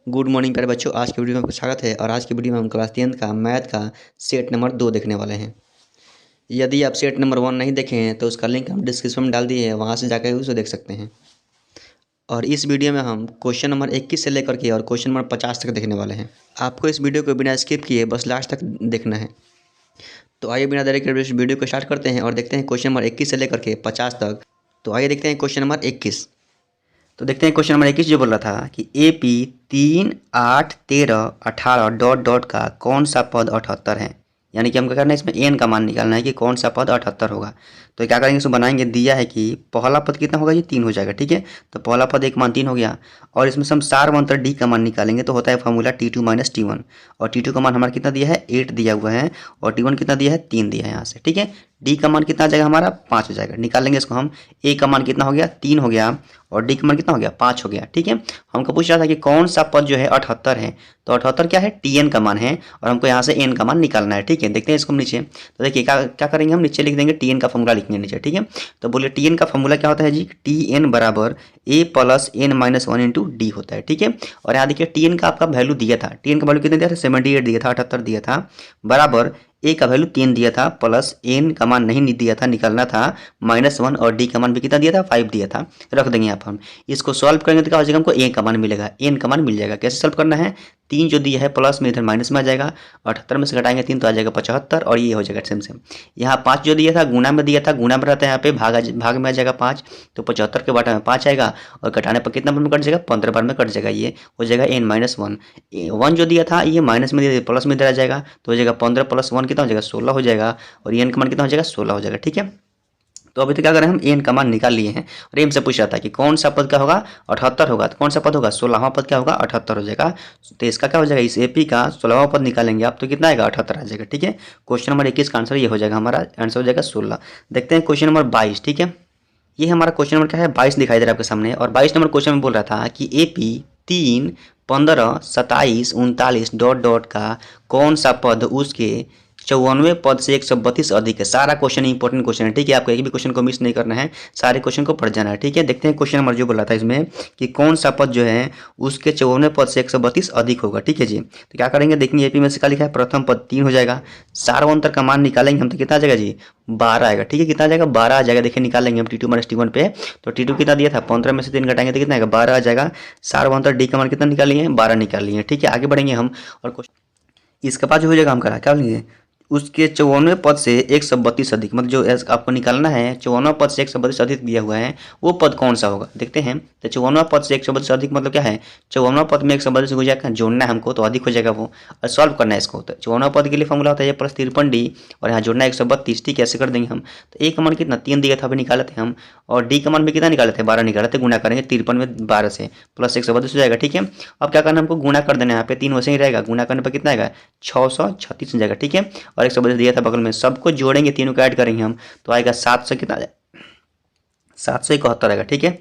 Good morning प्यारे बच्चों। आज की वीडियो में आपका स्वागत है और आज की वीडियो में हम क्लास 10 का मैथ का सेट नंबर 2 देखने वाले हैं। यदि आप सेट नंबर 1 नहीं देखे हैं तो उसका लिंक हम डिस्क्रिप्शन में डाल दिए हैं, वहां से जाकर उसे देख सकते हैं। और इस वीडियो में हम क्वेश्चन नंबर 21 से लेकर के और क्वेश्चन नंबर 50 तक देखने वाले हैं। आपको इस वीडियो को बिना स्किप किए बस लास्ट तक देखना है। तो आइए बिना देरी के इस वीडियो को स्टार्ट करते हैं और देखते हैं क्वेश्चन नंबर 21 से लेकर के 50 तक। तो आइए देखते हैं क्वेश्चन नंबर 21। तो देखते हैं क्वेश्चन नंबर 21 जो बोल रहा था कि AP 3, 8, 13, 18 डॉट डॉट का कौन सा पद 78 है। यानी कि हमको करना है इसमें n का मान निकालना है कि कौन सा पद 78 होगा। तो क्या करेंगे, इसमें बनाएंगे। दिया है कि पहला पद कितना होगा, ये 3 हो जाएगा। ठीक है, तो पहला पद एक मान 3 हो गया और इसमें से हम सारवंतर d का मान निकालेंगे तो होता है फॉर्मूला T2 माइनस T1। और T2 का मान हमारा कितना दिया है, 8 दिया हुआ है और T1 कितना दिया है, 3 दिया है यहाँ से। ठीक है, d का मान कितना आ जाएगा हमारा, 5 हो जाएगा। निकालेंगे इसको हम। a का मान कितना हो गया, 3 हो गया और d का मान कितना हो गया, 5 हो गया। ठीक है, हमको पूछ रहा था कि कौन सा पद जो है 78 है। तो 78 क्या है, Tn का मान है और हमको यहाँ से n का मान निकालना है। ठीक है, देखते हैं इसको हम नीचे। तो देखिए क्या करेंगे, हम नीचे लिख देंगे Tn का फॉर्मूला लिखेंगे नीचे। ठीक है, तो बोलिए Tn का फॉर्मूला क्या होता है जी, Tn बराबर a plus n minus 1 into D होता है। ठीक है, और यहाँ देखिए Tn का आपका वैल्यू दिया था। Tn का वैल्यू कितना दिया था, 78 दिया था, 78 दिया था, बराबर a का वैल्यू 3 दिया था प्लस n का मान नहीं दिया था, निकालना था -1 और d का मान भी कितना दिया था, 5 दिया था। रख देंगे यहाँ पर हम। इसको सॉल्व करेंगे तो क्या हो जाएगा, हमको a का मान मिलेगा, n का मान मिल जाएगा। कैसे सॉल्व करना है, 3 जो दिया है प्लस में इधर माइनस में आ जाएगा, 78 में से घटाएंगे 3 तो आ जाएगा 75 और ये हो जाएगा सेम सेम। यहाँ 5 जो दिया था गुना में दिया था, गुना में रहता है, यहाँ पे भाग में आ जाएगा 5, तो 75 के बाटा में 5 आएगा और घटाने पर कितना बार में कट जाएगा, 15 बार में कट जाएगा। ये हो जाएगा n माइनस 1। 1 जो दिया था ये माइनस में दिया, प्लस में इधर आ जाएगा तो हो जाएगा 15 प्लस 1 कितना हो जाएगा, 16 हो जाएगा और n का मान कितना हो जाएगा, 16 हो जाएगा। ठीक है, तो अभी तो क्या करें, हम n का मान निकाल लिए हैं और m से पूछ रहा था कि कौन सा पद क्या होगा, 78 होगा। तो कौन सा पद होगा, 16वां पद क्या होगा, 78 हो जाएगा। तो इसका क्या हो जाएगा, इस AP का 16वां पद निकालेंगे आप तो कितना आएगा, 78 आ जाएगा। ठीक है, क्वेश्चन नंबर 21 का आंसर ये हो जाएगा, हमारा आंसर हो जाएगा 16। देखते हैं क्वेश्चन नंबर 22। ठीक है, ये हमारा क्वेश्चन नंबर क्या है, 22 दिखाई दे रहा है आपके सामने। और 22 नंबर क्वेश्चन में बोल रहा था कि AP 3, 15, 27, 39 डॉट डॉट का कौन सा पद उसके 94 पद से 132 अधिक है। सारा क्वेश्चन इंपॉर्टेंट क्वेश्चन है। ठीक है, आपको एक भी क्वेश्चन को मिस नहीं करना है, सारे क्वेश्चन को पढ़ जाना है। ठीक है, देखते हैं क्वेश्चन नंबर जो बोला था इसमें कि कौन सा पद जो है उसके 94 पद से 132 अधिक होगा। ठीक है जी, तो क्या करेंगे, देखिए AP में से क्या लिखा है, प्रथम पद 3 हो जाएगा, सारवंतर का मान निकालेंगे हम तो कितना आ जाएगा जी, 12 आएगा। ठीक है, कितना आ जाएगा, 12 आ जाएगा। देखिए निकालेंगे हम T2 माइनस T1 पे, तो T2 कितना दिया था, 15 में से 3 घटाएंगे तो कितना आएगा, 12 आ जाएगा। सारवंतर D का मान कितना निकाल लिए, 12 निकाल लिए। ठीक है, आगे बढ़ेंगे हम और इसके बाद जो हो जाएगा हम करा क्या बोलेंगे, उसके 94 पद से 132 अधिक, मतलब जो आपको निकालना है 94 पद से 132 अधिक दिया हुआ है वो पद कौन सा होगा। देखते हैं, तो 94 पद से 132 अधिक मतलब क्या है, 54 पद में 132 हो जाएगा, जोड़ना है हमको तो अधिक हो जाएगा वो, और सॉल्व करना है इसको। तो 54 पद के लिए फॉर्मूला होता है प्लस 53D और यहाँ जोड़ना है 132। ठीक है, ऐसे कर देंगे हम। तो a का मान कितना, 3 दिया था अभी निकाले थे हम, और d का मान भी कितना निकाले थे, 12 निकाले थे। गुना करेंगे 53 में 12 से प्लस 132 हो जाएगा। ठीक है, अब क्या करना है, हमको गुना कर देना है, यहाँ पे 3 वैसे ही रहेगा, गुना करने पर कितना आएगा, 636 हो जाएगा। ठीक है, और 132 दिया था बगल में, सबको जोड़ेंगे, तीनों को ऐड करेंगे हम तो आएगा 700 कितना, 771 आएगा। ठीक है,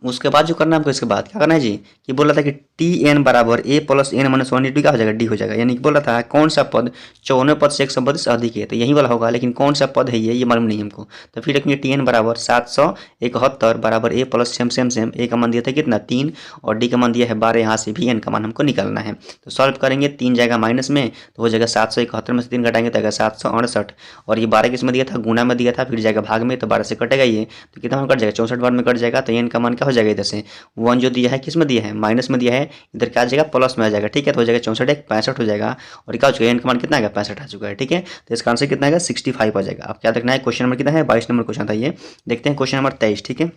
उसके बाद जो करना है हमको, इसके बाद क्या करना है जी, कि बोला था कि Tn बराबर a plus n minus 1 into क्या हो जाएगा, d हो जाएगा। यानी कि बोला था कौन सा पद 54 पद से 132 अधिक है, तो यही वाला होगा, लेकिन कौन सा पद है ये मालूम नहीं हमको। तो फिर रखेंगे Tn बराबर 771 बराबर a प्लस सेम a का मान दिया था कितना, 3 और d का मान दिया है 12, यहाँ से भी n का मान हमको निकालना है। तो सॉल्व करेंगे, 3 जाएगा माइनस में तो हो जाएगा 771 में से 3 घटाएंगे तो आएगा 768 और ये 12 किसमें दिया था, गुना में दिया था, फिर जाएगा भाग में तो 12 से कटेगा ये, तो कितना मान कट जाएगा, 64 बार में कट जाएगा। तो n का मान क्या हो जाएगा, इधर से 1 जो दिया है किस में दिया है, माइनस में दिया है, इधर क्या आ जाएगा, प्लस में आ जाएगा। ठीक है, तो हो जाएगा 64 1 65 हो जाएगा और क्या हो चुका है, n का मान कितना आएगा, 65 आ चुका है। ठीक है, तो इसका आंसर कितना आएगा, 65 आ जाएगा। अब क्या देखना है, क्वेश्चन नंबर कितना है, 22 नंबर क्वेश्चन था ये। देखते हैं क्वेश्चन नंबर 23। ठीक है,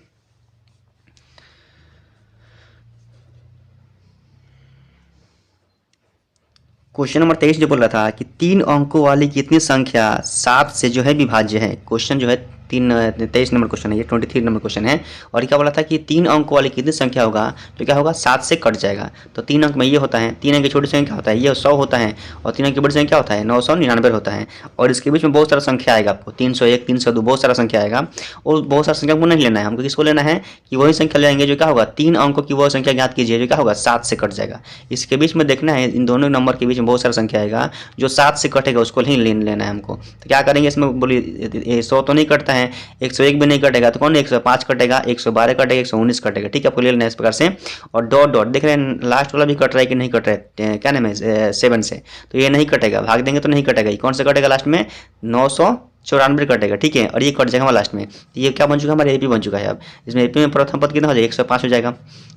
क्वेश्चन नंबर 23 जो बोल रहा था कि 3 अंकों वाली कितनी संख्या 7 से जो है विभाज्य है। क्वेश्चन जो है 23 नंबर क्वेश्चन है ये, 23 नंबर क्वेश्चन है। और क्या बोला था कि 3 अंक वाली कितनी संख्या होगा, तो क्या होगा, 7 से कट जाएगा। तो 3 अंक में ये होता है, 3 अंक की छोटी संख्या होता है ये 100 होता है, और 3 अंक की बड़ी संख्या होता है 999 होता है। और इसके बीच में बहुत सारा संख्या आएगा आपको, 301, 302 बहुत सारा संख्या आएगा। और बहुत सारा संख्या को नहीं लेना है हमको, किसको लेना है कि वही संख्या लेंगे जो क्या होगा, 3 अंकों की वह संख्या ज्ञात कीजिए जो क्या होगा, 7 से कट जाएगा। इसके बीच में देखना है, इन दोनों नंबर के बीच में बहुत सारा संख्या आएगा, जो 7 से कटेगा उसको ही लेना है हमको। तो क्या करेंगे, इसमें बोलिए 100 तो नहीं कटता है 101 भी नहीं कटेगा तो कौन 105 कटेगा, 112 कटेगा, 119 कटेगा। ठीक है, आपको ले लेना है इस प्रकार से। और डॉट डॉट देख रहे हैं लास्ट वाला भी कट रहा है कि नहीं कट रहा है, क्या नाम है 7 से, तो ये नहीं कटेगा, भाग देंगे तो नहीं कटेगा। ये कौन सा कटेगा लास्ट में 994 कटेगा। ठीक है, और ये कट जाएगा लास्ट में। तो ये क्या बन चुका है हमारा एपी बन चुका है। अब इसमें एपी में प्रथम पद कितना हो जाएगा 105 हो जाएगा।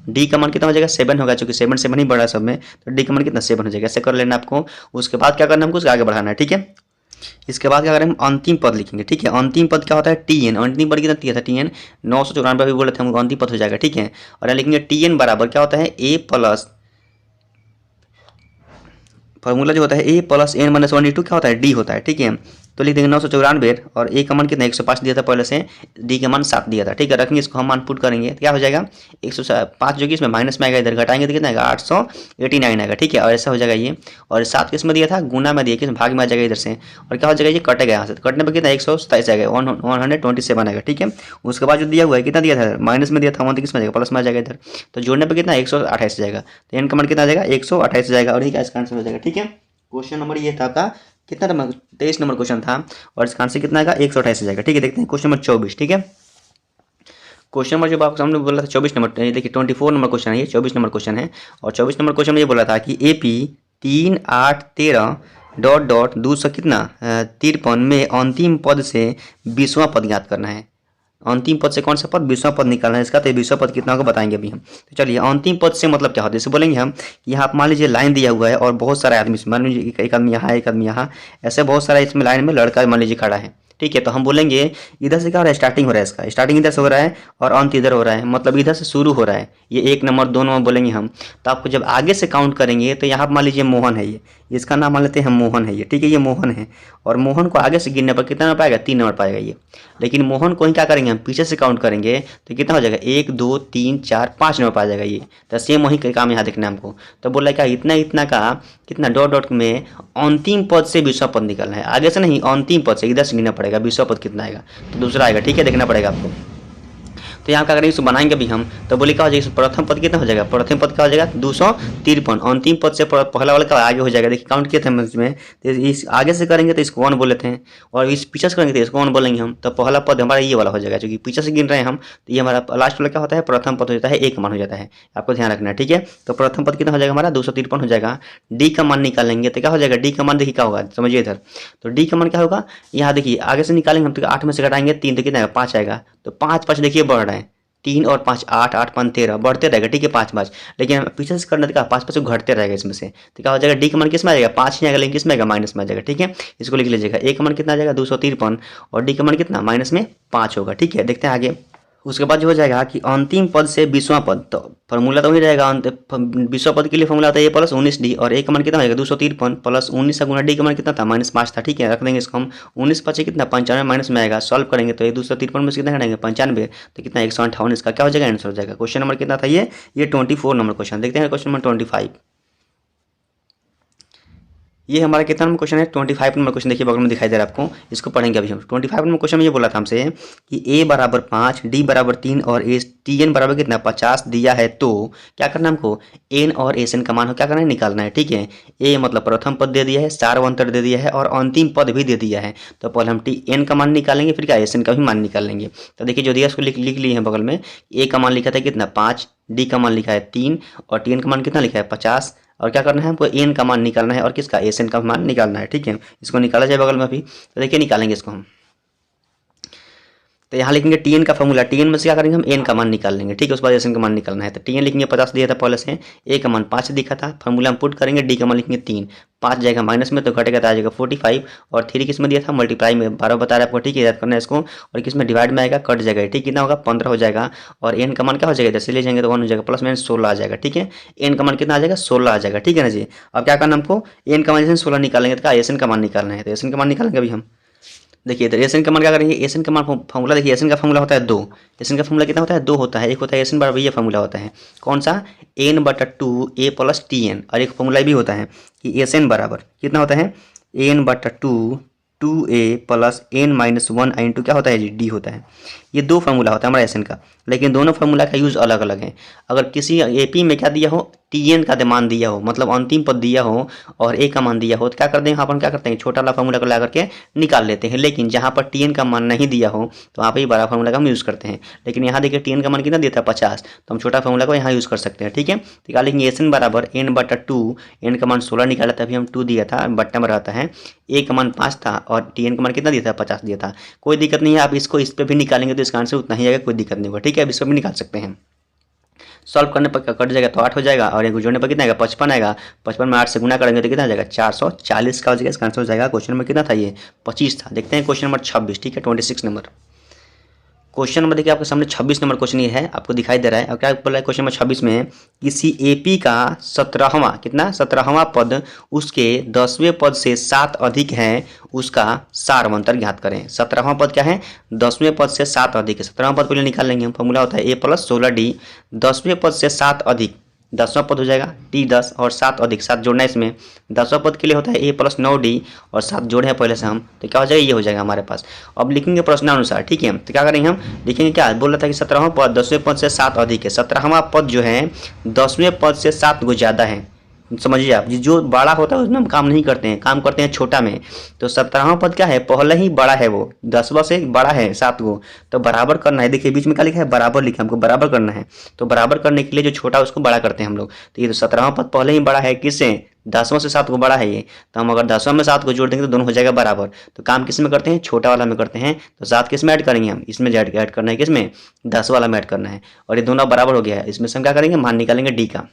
डी का मान कितना हो जाएगा 7 होगा, चूंकि 7 7 ही बढ़ा सब में, तो डी का मान कितना 7 हो जाएगा। ऐसे कर लेना आपको। उसके बाद क्या करना है हमको, उसको आगे बढ़ाना है। ठीक है, इसके बाद क्या करें हम अंतिम पद लिखेंगे। ठीक है, अंतिम पद क्या होता है टी एन। अंतिम पद कितना दिया था टी एन 994 भी बोले थे हमको, अंतिम पद हो जाएगा। ठीक है, और यहाँ लिखेंगे टी एन बराबर क्या होता है ए प्लस, फॉर्मूला जो होता है ए प्लस एन माइनस 1/2 क्या होता है डी होता है। ठीक है, तो लिख देंगे 994 और ए का मान कितना 105 दिया था पहले से, डी का मान 7 दिया था। ठीक है, रखेंगे इसको हम मान पुट करेंगे तो क्या हो जाएगा 105 जो कि इसमें माइनस में आएगा, इधर घटाएंगे तो कितना आएगा 889 आएगा। ठीक है, और ऐसा हो जाएगा ये, और 7 किस में दिया था गुना में दिया, किस भाग में आ जाएगा इधर से, और क्या हो जाएगा ये कटेगा यहाँ से, तो कटने पर कितना 127 आएगा 127 आएगा। ठीक है, उसके बाद जो दिया हुआ है कितना दिया था माइनस में दिया था, किस में जाएगा प्लस में आ जाएगा इधर, तो जोड़ने पर कितना 128 जाएगा, तो एन का मान कितना आ जाएगा 128 जाएगा, और ये इसका आंसर हो जाएगा। ठीक है, क्वेश्चन नंबर ये था आपका कितना नंबर 23 नंबर क्वेश्चन था, और इसका आंसर कितना आएगा 128 जाएगा। ठीक है, देखते हैं क्वेश्चन नंबर 24। ठीक है, क्वेश्चन नंबर जो आपको सामने बोला था 24 नंबर, देखिए 24 नंबर क्वेश्चन है, ये 24 नंबर क्वेश्चन है। और 24 नंबर क्वेश्चन में ये बोला था कि एपी 3 8 13 डॉट डॉट 200 कितना 53 में अंतिम पद से 20वां पद ज्ञात करना है। अंतिम पद से कौन सा पद 20वां पद निकालना है इसका, तो 20वां पद कितना होगा बताएंगे अभी हम। तो चलिए अंतिम पद से मतलब क्या होता है, जैसे बोलेंगे हम यहाँ आप मान लीजिए लाइन दिया हुआ है और बहुत सारे आदमी, मान लीजिए एक आदमी यहाँ एक आदमी यहाँ, ऐसे बहुत सारा इसमें लाइन में लड़का मान लीजिए खड़ा है। ठीक है, तो हम बोलेंगे इधर से क्या हो रहा है स्टार्टिंग हो रहा है इसका, स्टार्टिंग इधर से हो रहा है और अंत इधर हो रहा है, मतलब इधर से शुरू हो रहा है, ये 1 नंबर 2 नंबर बोलेंगे हम। तो आपको जब आगे से काउंट करेंगे तो यहाँ मान लीजिए मोहन है, ये इसका नाम मान लेते हैं हम मोहन है ये। ठीक है, ये मोहन है, और मोहन को आगे से गिनने पर कितना नंबर पाएगा 3 नंबर पाएगा ये। लेकिन मोहन को ही क्या करेंगे हम पीछे से काउंट करेंगे तो कितना हो जाएगा 1 2 3 4 5 नंबर पा जाएगा ये। तो सेम वही काम यहाँ देखना है हमको। तो बोला क्या इतना इतना का कितना डॉट डॉट में अंतिम पद से 20वां पद निकालना है, आगे से नहीं अंतिम पद से, इधर से गिनना पड़ेगा 20वां पद कितना आएगा, तो दूसरा आएगा। ठीक है, देखना पड़ेगा आपको। तो यहाँ क्या करेंगे इसको बनाएंगे भी हम, तो बोले क्या हो जाएगा प्रथम पद कितना हो जाएगा, प्रथम पद क्या हो जाएगा 253, अंतिम पद से पहला वाला का आगे हो जाएगा। देखिए काउंट किए थे हम इसमें, तो इस आगे से करेंगे तो इसको 1 बोले थे, और इस पीछे से करेंगे तो इसको 1 बोलेंगे हम। तो पहला पद हमारा ये वाला हो जाएगा, क्योंकि पीछे से गिन रहे हैं हम, तो ये हमारा लास्ट वाला क्या होता है प्रथम पद हो जाता है, एक मान हो जाता है, आपको ध्यान रखना है। ठीक है, तो प्रथम पद कितना हो जाएगा हमारा 253 हो जाएगा। डी का मान निकालेंगे तो क्या हो जाएगा, डी का मान देखिए क्या होगा समझिए इधर, तो डी का मान क्या होगा यहाँ देखिए आगे से निकालेंगे हम, तो 8 में से घटाएंगे 3 तो कितना आएगा 5 आएगा, तो 5 5 देखिए बढ़ रहा है, 3 और 5 8 8 5 13 बढ़ते रहेगा। ठीक है 5 5, लेकिन पीछे से करना देखा 5 5 घटते रहेगा इसमें से, तो क्या हो जाएगा डी का मान किस में आ जाएगा 5 ही आएगा, लेकिन किस में आएगा माइनस में आ जाएगा। ठीक है, इसको लिख लीजिएगा, ए का मान कितना आ जाएगा 253 और डी का मान कितना माइनस में 5 होगा। ठीक है, देखते हैं आगे। उसके बाद जो हो जाएगा कि अंतिम पद से 20वां पद, तो फॉर्मूला तो वही रहेगा 20वां पद के लिए फॉर्मूला आता है ए प्लस 19 और ए का मान कितना हो जाएगा 253 प्लस 19 का गुना डी का मान कितना था -5 था। ठीक है, रख देंगे इसको हम, 19 5 कितना 95 माइनस में आएगा, सॉल्व करेंगे तो ये 253 में से कितना घटाएंगे 95, तो कितना 158, इसका क्या हो जाएगा आंसर हो जाएगा। क्वेश्चन नंबर कितना था ये 24 नंबर क्वेश्चन। देखते हैं क्वेश्चन नंबर 25। ये हमारा कितना नंबर क्वेश्चन है 25 नंबर क्वेश्चन, देखिए बगल में दिखाई दे रहा है आपको, इसको पढ़ेंगे अभी हम। 25 नंबर क्वेश्चन में ये बोला था हमसे कि a बराबर 5 d बराबर 3 और टी एन बराबर कितना 50 दिया है, तो क्या करना है हमको n और एस एन का मान हो क्या करना है निकालना है। ठीक है, a मतलब प्रथम पद दे दिया है, 4 अंतर दे दिया है और अंतिम पद भी दे दिया है, तो पहले हम टी एन का मान निकालेंगे, फिर क्या एस एन का भी मान निकालेंगे। तो देखिए जो दिया उसको लिख लिए हैं बगल में, a का मान लिखा था कितना 5, d का मान लिखा है 3 और टी एन का मान कितना लिखा है 50, और क्या करना है हमको एन का मान निकालना है और किसका एस एन का मान निकालना है। ठीक है, इसको निकाला जाए बगल में अभी, तो देखिए निकालेंगे इसको हम। तो यहाँ लिखेंगे टी एन का फॉर्मूला, टी एन में से क्या करेंगे हम एन का मान निकाल लेंगे। ठीक है, उसके बाद एस एन का मान निकालना है, तो टी एन लिखेंगे 50 दिया था पहले से, ए का मान 5 दिखा था, फॉर्मूला हम पुट करेंगे, डी का मान लिखेंगे 3, 5 जाएगा माइनस में तो घटेगा तो आ जाएगा 45, और 3 किस में दिया था मल्टीप्लाई में 12 बता रहा है आपको। ठीक है, याद करना है इसको, और किस में डिवाइड में आएगा कट जाएगा। ठीक कितना होगा 15 हो जाएगा, और एन का मान क्या हो जाएगा जैसे ले जाएंगे तो 1 हो जाएगा, प्लस माइनस 16 आ जाएगा। ठीक है, एन का मान कितना आ जाएगा 16 आ जाएगा। ठीक है ना जी, अब क्या करना हमको एन का मान जैसे 16 निकालेंगे तो क्या एस एन का मान निकालना है, तो एस एन का मान निकालेंगे अभी हम। देखिए तो एस एन का मान क्या करेंगे, एस एन का मान फॉर्मूला देखिए, एस एन का फॉर्मूला होता है 2, एस एन का फॉर्मूला कितना होता है 2 होता है, एक होता है एस एन बराबर ये फॉर्मूला होता है कौन सा n/2 a plus T N, और एक फॉर्मूला भी होता है कि एस एन बराबर कितना होता है n/2 2a plus n-1 into क्या होता है जी डी होता है। ये 2 फार्मूला होता है हमारा एस एन का, लेकिन दोनों फार्मूला का यूज़ अलग अलग है। अगर किसी एपी में क्या दिया हो टी एन का मान दिया हो, मतलब अंतिम पद दिया हो और ए का मान दिया हो, तो क्या करते हैं अपन क्या करते हैं छोटा वाला फॉर्मूला को ला करके निकाल लेते हैं। लेकिन जहाँ पर टी एन का मान नहीं दिया हो तो वहाँ पर ही बड़ा फॉर्मूला का हम यूज़ करते हैं। लेकिन यहाँ देखिए टी एन का मान कितना दिया था 50, तो हम छोटा फॉर्मूला को यहाँ यूज़ कर सकते हैं। ठीक है, तो क्या लिखेंगे एस एन बराबर एन बटा 2, एन का मान 16 निकाला था, अभी हम 2 दिया था बट्टा में रहता है, ए का मान 5 था और टी एन का मान कितना दिया था 50 दिया था। कोई दिक्कत नहीं है, आप इसको इस पर भी निकालेंगे तो इसका आंसर उतना ही आएगा, कोई दिक्कत नहीं होगा। ठीक है, अब इसको भी निकाल सकते हैं। सॉल्व करने पर कट जाएगा तो 8 हो जाएगा और ये जोड़ने पर कितना आएगा 55 आएगा। 55 में 8 से गुना करेंगे तो कितना आ जाएगा 440 का हो जाएगा। इसका आंसर हो जाएगा क्वेश्चन नंबर कितना था ये 25 था। देखते हैं क्वेश्चन नंबर 26। ठीक है, 26 नंबर क्वेश्चन नंबर देखिए आपके सामने 26 नंबर क्वेश्चन ये है, आपको दिखाई दे रहा है। और क्या बोला है क्वेश्चन नंबर 26 में, किसी एपी का 17वां कितना 17वां पद उसके 10वें पद से 7 अधिक है, उसका सारवंतर ज्ञात करें। 17वां पद क्या है 10वें पद से 7 अधिक है। 17वां पद पहले निकाल लेंगे हम, फॉर्मूला होता है ए प्लस 16d। 10वें पद से 7 अधिक, 10वां पद हो जाएगा टी 10 और 7 अधिक 7 जोड़ना है इसमें। 10वां पद के लिए होता है ए प्लस 9d और 7 जोड़े हैं पहले से हम, तो क्या हो जाएगा ये हो जाएगा हमारे पास। अब लिखेंगे प्रश्नानुसार। ठीक है, तो क्या करेंगे हम लिखेंगे क्या बोल रहा था कि 17वां पद 10वें पद से 7 अधिक है। 17वां पद जो है 10वें पद से 7 गुना ज़्यादा है। समझिए आप, जो बड़ा होता है उसमें हम काम नहीं करते हैं, काम करते हैं छोटा में। तो 17वां पद क्या है पहले ही बड़ा है, वो 10वां से बड़ा है 7 को, तो बराबर करना है। देखिए बीच में क्या लिखा है बराबर लिखा है, हमको बराबर करना है। तो बराबर करने के लिए जो छोटा उसको बड़ा करते हैं हम लोग। तो ये तो 17वां पद पहले ही बड़ा है किससे 10वां से 7 को बड़ा है ये, तो हम अगर 10वां में 7 को जोड़ देंगे तो दोनों हो जाएगा बराबर। तो काम किस में करते हैं छोटा वाला में करते हैं, तो 7 किस में ऐड करेंगे हम इसमें ऐड करना है किसमें 10 वाला में ऐड करना है। और ये दोनों बराबर हो गया है, इसमें से हम क्या करेंगे मान निकालेंगे डी का।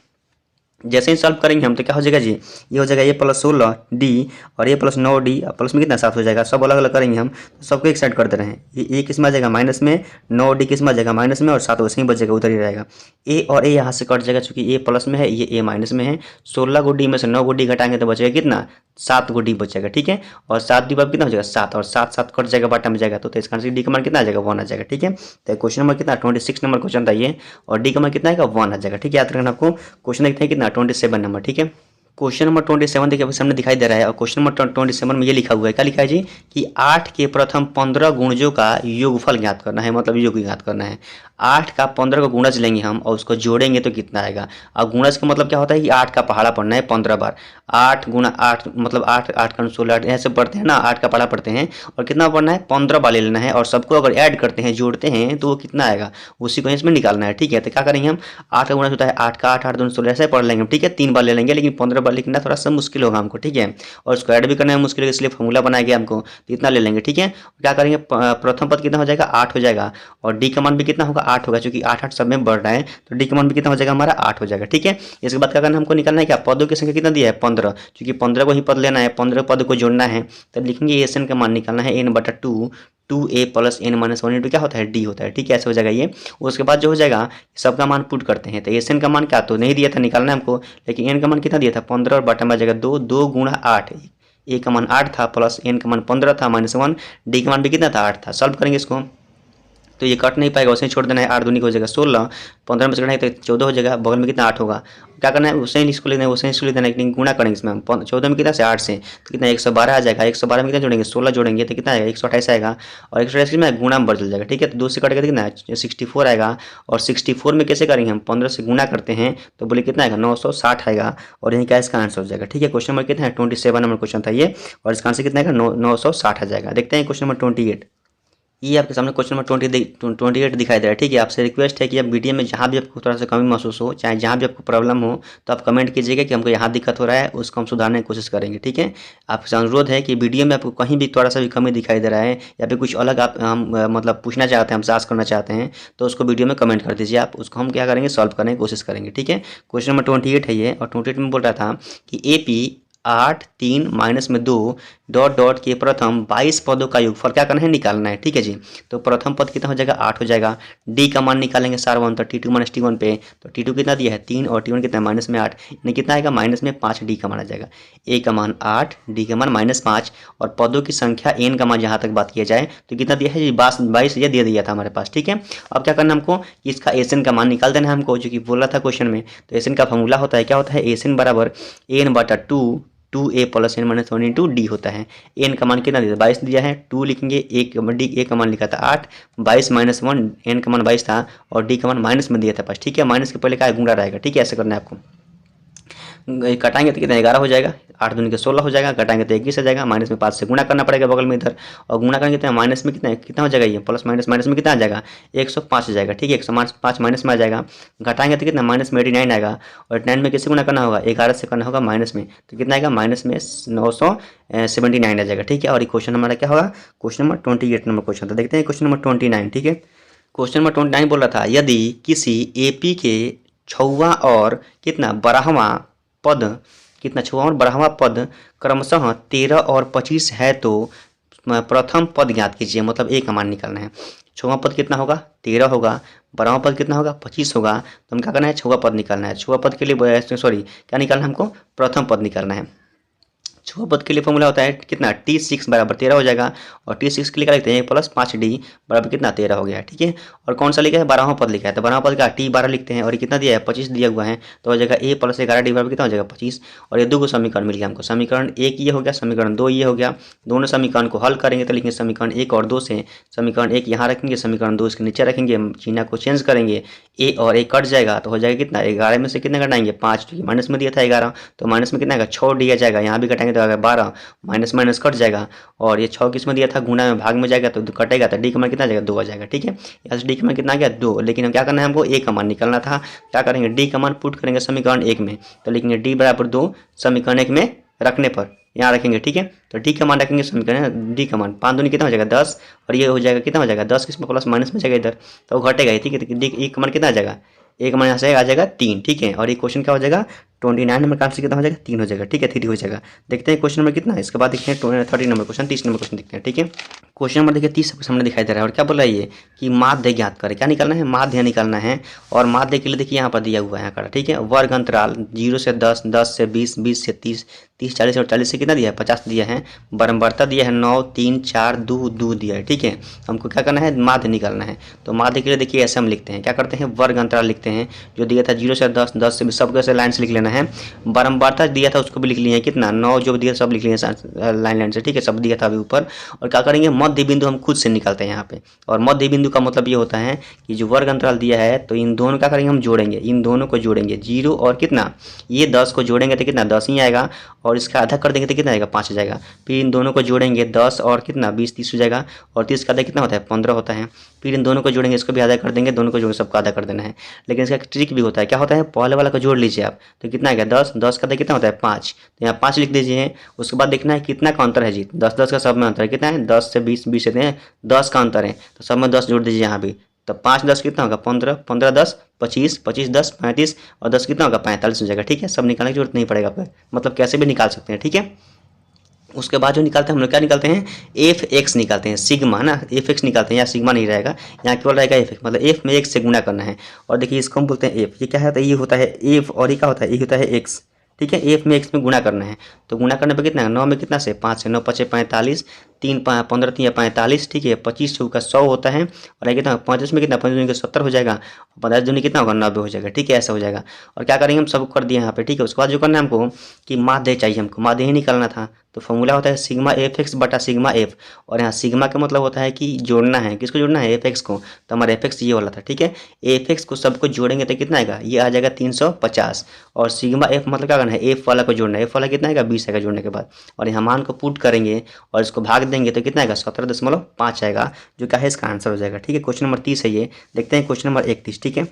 जैसे ही सॉल्व करेंगे हम तो क्या हो जाएगा जी ये हो जाएगा ए प्लस 16d और ए प्लस 9d प्लस में कितना 7 हो जाएगा। सब अलग अलग करेंगे हम, तो सबको एक साइड कर दे रहे हैं। ये किस में आ जाएगा माइनस में, 9d किस में आ जाएगा माइनस में और 7 वैसे ही बचेगा उधर ही रहेगा। ए और ए यहाँ से कट जाएगा, चूंकि ए प्लस में है ये ए माइनस में है। 16 को डी में से 9 को डी घटाएंगे तो बचेगा कितना 7 को डी बचेगा। ठीक है, और 7 डी कितना हो जाएगा 7 और 7 7 कट जाएगा बाटा में जाएगा, तो इसका आंसर डी का मान कितना आ जाएगा 1 आ जाएगा। ठीक है, तो क्वेश्चन नंबर कितना 26 नंबर क्वेश्चन था ये, और डी का मान कितना आएगा 1 आ जाएगा। ठीक है, याद रखना आपको। क्वेश्चन देखते हैं कितना 27 नंबर। ठीक है, क्वेश्चन नंबर 27 देखिए आपके सामने दिखाई दे रहा है, और क्वेश्चन नंबर 27 में ये लिखा हुआ है, क्या लिखा है जी कि 8 के प्रथम 15 गुणजों का योगफल ज्ञात करना है, मतलब योग ज्ञात करना है। 8 का 15 का गुणज लेंगे हम और उसको जोड़ेंगे तो कितना आएगा। और गुणज का मतलब क्या होता है कि 8 का पहाड़ा पढ़ना है 15 बार। 8 गुना 8 मतलब 8 8 का 16 ऐसे पढ़ते हैं ना, 8 का पहाड़ा पढ़ते हैं और कितना पढ़ना है 15 बार ले लेना है, और सबको अगर ऐड करते हैं जोड़ते हैं तो वो कितना आएगा उसी को इसमें निकालना है। ठीक है, तो क्या करेंगे हम 8 का गुणज होता है 8 का 8 8 2 16 ऐसे पढ़ लेंगे। ठीक है, 3 बार ले लेंगे, लेकिन 15 बार लिखना थोड़ा सा मुश्किल होगा हमको। ठीक है, और उसको ऐड भी करना है मुश्किल, इसलिए फॉर्मूला बनाया गया हमको, तो इतना ले लेंगे। ठीक है, क्या करेंगे प्रथम पद कितना हो जाएगा 8 हो जाएगा, और डी का मान भी कितना होगा 8 होगा, क्योंकि 8 8 सब में बढ़ रहा है, तो डी का मान भी कितना हो जाएगा हमारा 8 हो जाएगा। ठीक है, इसके बाद क्या करना हमको निकालना है क्या पदों की संख्या कितना दिया है 15, क्योंकि 15 को ही पद लेना है, 15 पद को जोड़ना है। तब लिखेंगे एस एन का मान निकालना है n बटा 2a plus n minus 1 into क्या होता है डी होता है। ठीक है, ऐसे हो जाएगा ये। उसके बाद जो हो जाएगा सबका मान पुट करते हैं, तो एस एन का मान क्या तो नहीं दिया था निकालना है हमको, लेकिन एन का मान कितना दिया था 15 और बटा में आ जाएगा 2 2 गुणा 8, ए का मान 8 था प्लस एन का मान 15 था माइनस 1, डी का मान भी कितना था 8 था। सॉल्व करेंगे इसको तो ये कट नहीं पाएगा, उसे छोड़ देना है। 8 दूनी हो जाएगा 16, 15 में से घटाएंगे तो 14 हो जाएगा, बगल में कितना 8 होगा। क्या करना है उसे ही इसको लेना है, उसे ही इसको ले देना है, लेकिन गुणा करेंगे इसमें हम 14 में कितना से 8 से तो कितना 112 आ जाएगा। 112 में कितना जोड़ेंगे 16 जोड़ेंगे तो कितना आएगा 128 आएगा, और 128 में गुणा में बदल जाएगा। ठीक है, तो 2 से कटेगा तो कितना 64 आएगा, और 64 में कैसे करेंगे हम 15 से गुणा करते हैं तो बोले कितना आएगा 960 आएगा, और यही क्या इसका आंसर हो जाएगा। ठीक है, क्वेश्चन नंबर कितना है 27 नंबर क्वेश्चन था ये, और इसका आंसर कितना आएगा 960 आ जाएगा। देखते हैं क्वेश्चन नंबर 28। ये आपके सामने क्वेश्चन नंबर 28 दिखाई दे रहा है। ठीक है, आपसे रिक्वेस्ट है कि आप वीडियो में जहाँ भी आपको थोड़ा सा कमी महसूस हो, चाहे जहाँ भी आपको प्रॉब्लम हो, तो आप कमेंट कीजिएगा कि हमको यहाँ दिक्कत हो रहा है, उसको हम सुधारने की कोशिश करेंगे। ठीक है, आपसे अनुरोध है कि वीडियो में आपको कहीं भी थोड़ा सा भी कमी दिखाई दे रहा है, या फिर कुछ अलग आप हम मतलब पूछना चाहते हैं, हम जांच करना चाहते हैं, तो उसको वीडियो में कमेंट कर दीजिए आप, उसको हम क्या करेंगे सॉल्व करने की कोशिश करेंगे। ठीक है, क्वेश्चन नंबर 28 है ये, और 28 में बोल रहा था कि AP 8 3 माइनस में 2 डॉट डॉट के प्रथम 22 पदों का योगफल क्या करना है निकालना है। ठीक है जी, तो प्रथम पद कितना हो जाएगा 8 हो जाएगा। डी का मान निकालेंगे सारवन, तो T2 माइनस T1 पे, तो T2 कितना दिया है 3 और T1 कितना माइनस में 8, यानी कितना आएगा माइनस में 5 डी का मान आ जाएगा। ए का मान 8 डी का मान माइनस 5, और पदों की संख्या एन का मान जहाँ तक बात किया जाए तो कितना दिया है जी 22 ये दे दिया था हमारे पास। ठीक है, अब क्या करना हमको इसका एस एन का मान निकाल देना है हमको, जो कि बोला था क्वेश्चन में। तो एस एन का फॉर्मूला होता है क्या होता है एस एन बराबर एन बटा 2a plus n minus 1 into D होता है। एन का मान कितना दिया 22 दिया है, 2 लिखेंगे, ए का मान लिखा था 8, 22 माइनस 1 एन का मान 22 था, और डी का मान माइनस में दिया था पास। ठीक है, माइनस के पहले क्या गुणा रहेगा। ठीक है, ऐसे करना है आपको। कटाएंगे तो कितना 11 हो जाएगा, 8 दूनी के 16 हो जाएगा, घटाएंगे तो 21 आ जाएगा, माइनस में 5 से गुणा करना पड़ेगा बगल में इधर, और गुणा करेंगे कितना माइनस में कितना कितना हो जाएगा, ये प्लस माइनस माइनस में कितना आ जाएगा 105 आ जाएगा। ठीक है, 105 माइनस में आ जाएगा, घटाएंगे तो कितना माइनस में 89 आएगा, और 89 में किससे गुणा करना होगा 11 से करना होगा माइनस में, तो कितना आएगा माइनस में 979 आ जाएगा। ठीक है, और ये क्वेश्चन हमारा क्या होगा, क्वेश्चन नंबर 28 नंबर क्वेश्चन। तो देखते हैं क्वेश्चन नंबर 29। ठीक है, क्वेश्चन नंबर 29 बोल रहा था यदि किसी एपी के छवा और कितना 12वां पद, कितना छवा और 12वां पद क्रमशः 13 और 25 है तो प्रथम पद ज्ञात कीजिए। मतलब ए का मान निकालना है। छवा पद कितना होगा 13 होगा, 12वां पद कितना होगा 25 होगा, तो हम क्या करना है छवा पद निकालना है। छवा पद के लिए सॉरी क्या निकालना है हमको, प्रथम पद निकालना है। छुआ पद के लिए फॉर्मूला होता है कितना T6 बराबर 13 हो जाएगा, और T6 के लिए क्या लिखते हैं प्लस 5D बराबर कितना 13 हो गया। ठीक है, और कौन सा लिखा है 12वां पद लिखा है, तो 12वां पद का T12 लिखते हैं, और ये कितना दिया है 25 दिया हुआ है, तो हो जाएगा A प्लस 11D बराबर कितना हो जाएगा 25। और ये दो समीकरण मिल गया हमको, समीकरण 1 ये हो गया, समीकरण 2 ये हो गया। दोनों समीकरण को हल करेंगे तो लिखेंगे समीकरण 1 और 2 से, समीकरण 1 यहाँ रखेंगे, समीकरण 2 इसके नीचे रखेंगे, चिन्ह को चेंज करेंगे, A और A कट जाएगा तो हो जाएगा कितना 11 में से कितना घटाएंगे 5, तो माइनस में दिया था 11, तो माइनस में कितना आएगा 6 दिया जाएगा, यहाँ भी घटाएंगे तो आएगा 12, माइनस माइनस कट जाएगा, और ये 6 किस में दिया था गुणा में भाग में जाएगा तो कटेगा, तो डी का मान कितना जाएगा 2 आ जाएगा। ठीक है, यहाँ से डी का मान कितना आ गया 2, लेकिन हम क्या करना है हमको ए का मान निकालना था। क्या करेंगे डी का मान पुट करेंगे समीकरण 1 में, तो लिखेंगे डी बराबर 2 समीकरण 1 में रखने पर यहाँ रखेंगे। ठीक है, तो डी का मान रखेंगे समीकरण, डी का मान 5 दूनी कितना हो जाएगा 10, और ये हो जाएगा कितना हो जाएगा 10 किसमें प्लस माइनस में जाएगा इधर तो घटेगा। ठीक है, तो डी ए का मान कितना आ जाएगा, एक मान यहाँ से आ जाएगा 3। ठीक है, और ये क्वेश्चन क्या हो जाएगा 29 नंबर का आंसर कितना हो जाएगा 3 हो जाएगा। ठीक है, 3 हो जाएगा। देखते हैं क्वेश्चन नंबर कितना है, इसके बाद देखते हैं 30 नंबर क्वेश्चन, 30 नंबर क्वेश्चन देखते हैं। ठीक है, क्वेश्चन नंबर देखिए 30 सामने दिखाई दे रहा है, और क्या बोल रहा है ये कि माध्य ज्ञात करें। क्या निकालना है माध्य निकालना है, और माध्य के लिए देखिए यहाँ पर दिया हुआ है यहाँ का। ठीक है, वर्ग अंतराल 0 से 10, 10 से 20, 20 से 30, 30 40 और 40 से कितना दिया है 50 दिया है, बरम्बरता दिया है 9, 3, 4, 2, 2 दिया है। ठीक है, हमको क्या करना है माध्य निकालना है, तो माध्य के लिए देखिए ऐसे हम लिखते हैं, क्या करते हैं वर्ग अंतराल लिखते हैं, जो दिया था 0 से 10, 10 से सब कैसे लाइन से लिख लेना है, बारंबारता दिया था उसको भी लिख लिए हैं कितना 9 जो दिया सब लिख लिए लाइन लाइन से। ठीक है, सब दिया था अभी ऊपर, और क्या करेंगे मध्य बिंदु हम खुद से निकालते हैं यहाँ पे, और मध्य बिंदु का मतलब ये होता है कि जो वर्ग अंतराल दिया है तो इन दोनों क्या करेंगे हम जोड़ेंगे, इन दोनों को जोड़ेंगे 0 और कितना ये 10 को जोड़ेंगे तो कितना 10 ही आएगा, और इसका आधा कर देंगे तो कितना आएगा 5 आ जाएगा। फिर इन दोनों को जोड़ेंगे 10 और कितना 20, 30 हो जाएगा, और 30 का आधा कितना होता है 15 होता है। फिर इन दोनों को जोड़ेंगे, इसको भी आधा कर देंगे, दोनों को जोड़ सबका आधा कर देना है। लेकिन इसका ट्रिक भी होता है, क्या होता है पहले वाला को जोड़ लीजिए आप तो कितना आ गया 10, 10 का आधा कितना होता है 5, तो यहाँ 5 लिख दीजिए। उसके बाद देखना है कितना का अंतर है जी, 10 10 का सब में अंतर है कितना है 10 से 20, 20 से 10 का अंतर है, तो सब में 10 जोड़ दीजिए यहाँ भी, तो 5 10 कितना होगा 15, 15 10 25, 25 10 35, और 10 कितना होगा 45 हो जाएगा। ठीक है, सब निकालने की जरूरत नहीं पड़ेगा आपको, मतलब कैसे भी निकाल सकते हैं। ठीक है, उसके बाद जो निकालते हैं हम लोग क्या निकालते हैं एफ एक्स निकालते हैं, सिग्मा ना एफ एक्स निकालते हैं, यहाँ सिग्मा नहीं रहेगा, यहाँ केवल रहेगा एफ एक्स, मतलब एफ में एक्स से गुणा करना है। और देखिए इसको हम बोलते हैं एफ, ये क्या है तो ये होता है एफ, और ये क्या होता है ये होता है एक्स। ठीक है, एफ में एक्स में गुणा करना है, तो गुणा करने पर कितना है 9 में कितना से 5 से 9 5 45, 3 15 3 45। ठीक है, 25 का 100 होता है, और ये कितना 35 में कितना 35 का 70 हो जाएगा, 50 दूनी कितना होगा 90 हो जाएगा। ठीक है, ऐसा हो जाएगा। और क्या करेंगे हम सब कर दिए यहाँ पे। ठीक है, उसके बाद जो करना है हमको कि माध्य चाहिए, हमको माध्य ही निकालना था, तो फॉर्मूला होता है सिग्मा एफ एक्स बटा सिग्मा एफ, और यहाँ सिग्मा का मतलब होता है कि जोड़ना है, किसको जोड़ना है एफ एक्स को, तो हमारा एफ एक्स ये वाला था। ठीक है, एफ एक्स को सबको जोड़ेंगे तो कितना आएगा ये आ जाएगा 350, और सिग्मा एफ मतलब क्या करना है एफ वाला को जोड़ना है, एफ वाला कितना आएगा 20 आएगा जोड़ने के बाद, और यहाँ मान को पुट करेंगे और इसको भाग देंगे तो कितना आएगा 17.5 आएगा, जो क्या है इसका आंसर हो जाएगा। ठीक है, क्वेश्चन नंबर 30 है ये। देखते हैं क्वेश्चन नंबर 31। ठीक है,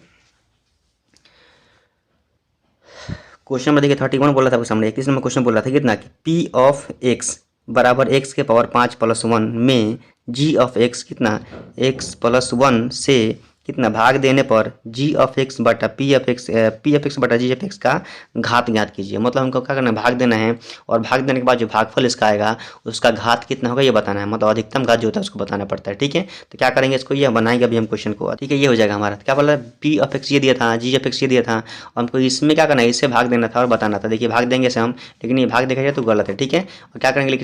क्वेश्चन नंबर देखिए 31 बोला था आपके सामने, 31 नंबर क्वेश्चन बोला था कितना कि पी ऑफ एक्स बराबर एक्स के पावर 5 + 1 में जी ऑफ एक्स कितना एक्स + 1 से कितना भाग देने पर जी ऑफ एक्स बटा पी ऑफ एक्स बटा जी ऑफ एक्स का घात ज्ञात कीजिए। मतलब हमको क्या करना है भाग देना है, और भाग देने के बाद जो भागफल इसका आएगा उसका घात कितना होगा ये बताना है, मतलब अधिकतम घात जो होता है उसको बताना पड़ता है। ठीक है, तो क्या करेंगे इसको ये बनाएंगे अभी हम क्वेश्चन को। ठीक है, ये हो जाएगा हमारा, क्या बोला पी ऑफ एक्स ये दिया था, जी ऑफ एक्स ये दिया था, और हमको इसमें क्या करना है इससे भाग देना था और बताना था। देखिए भाग देंगे से हम, लेकिन ये भाग देखा जाए तो गलत है। ठीक है, और क्या करेंगे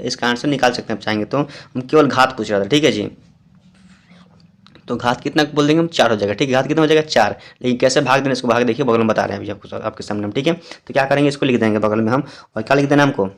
इसका आंसर निकाल सकते हैं आप चाहेंगे तो, हम केवल घात पूछ रहा था। ठीक है जी, तो घात कितना बोल देंगे हम 4 हो जाएगा। ठीक है, घात कितना हो जाएगा 4, लेकिन कैसे भाग देना इसको भाग देखिए बगल में बता रहे हैं अभी आपको आपके सामने हम। ठीक है, तो क्या करेंगे इसको लिख देंगे बगल में हम, और क्या लिख देना हमको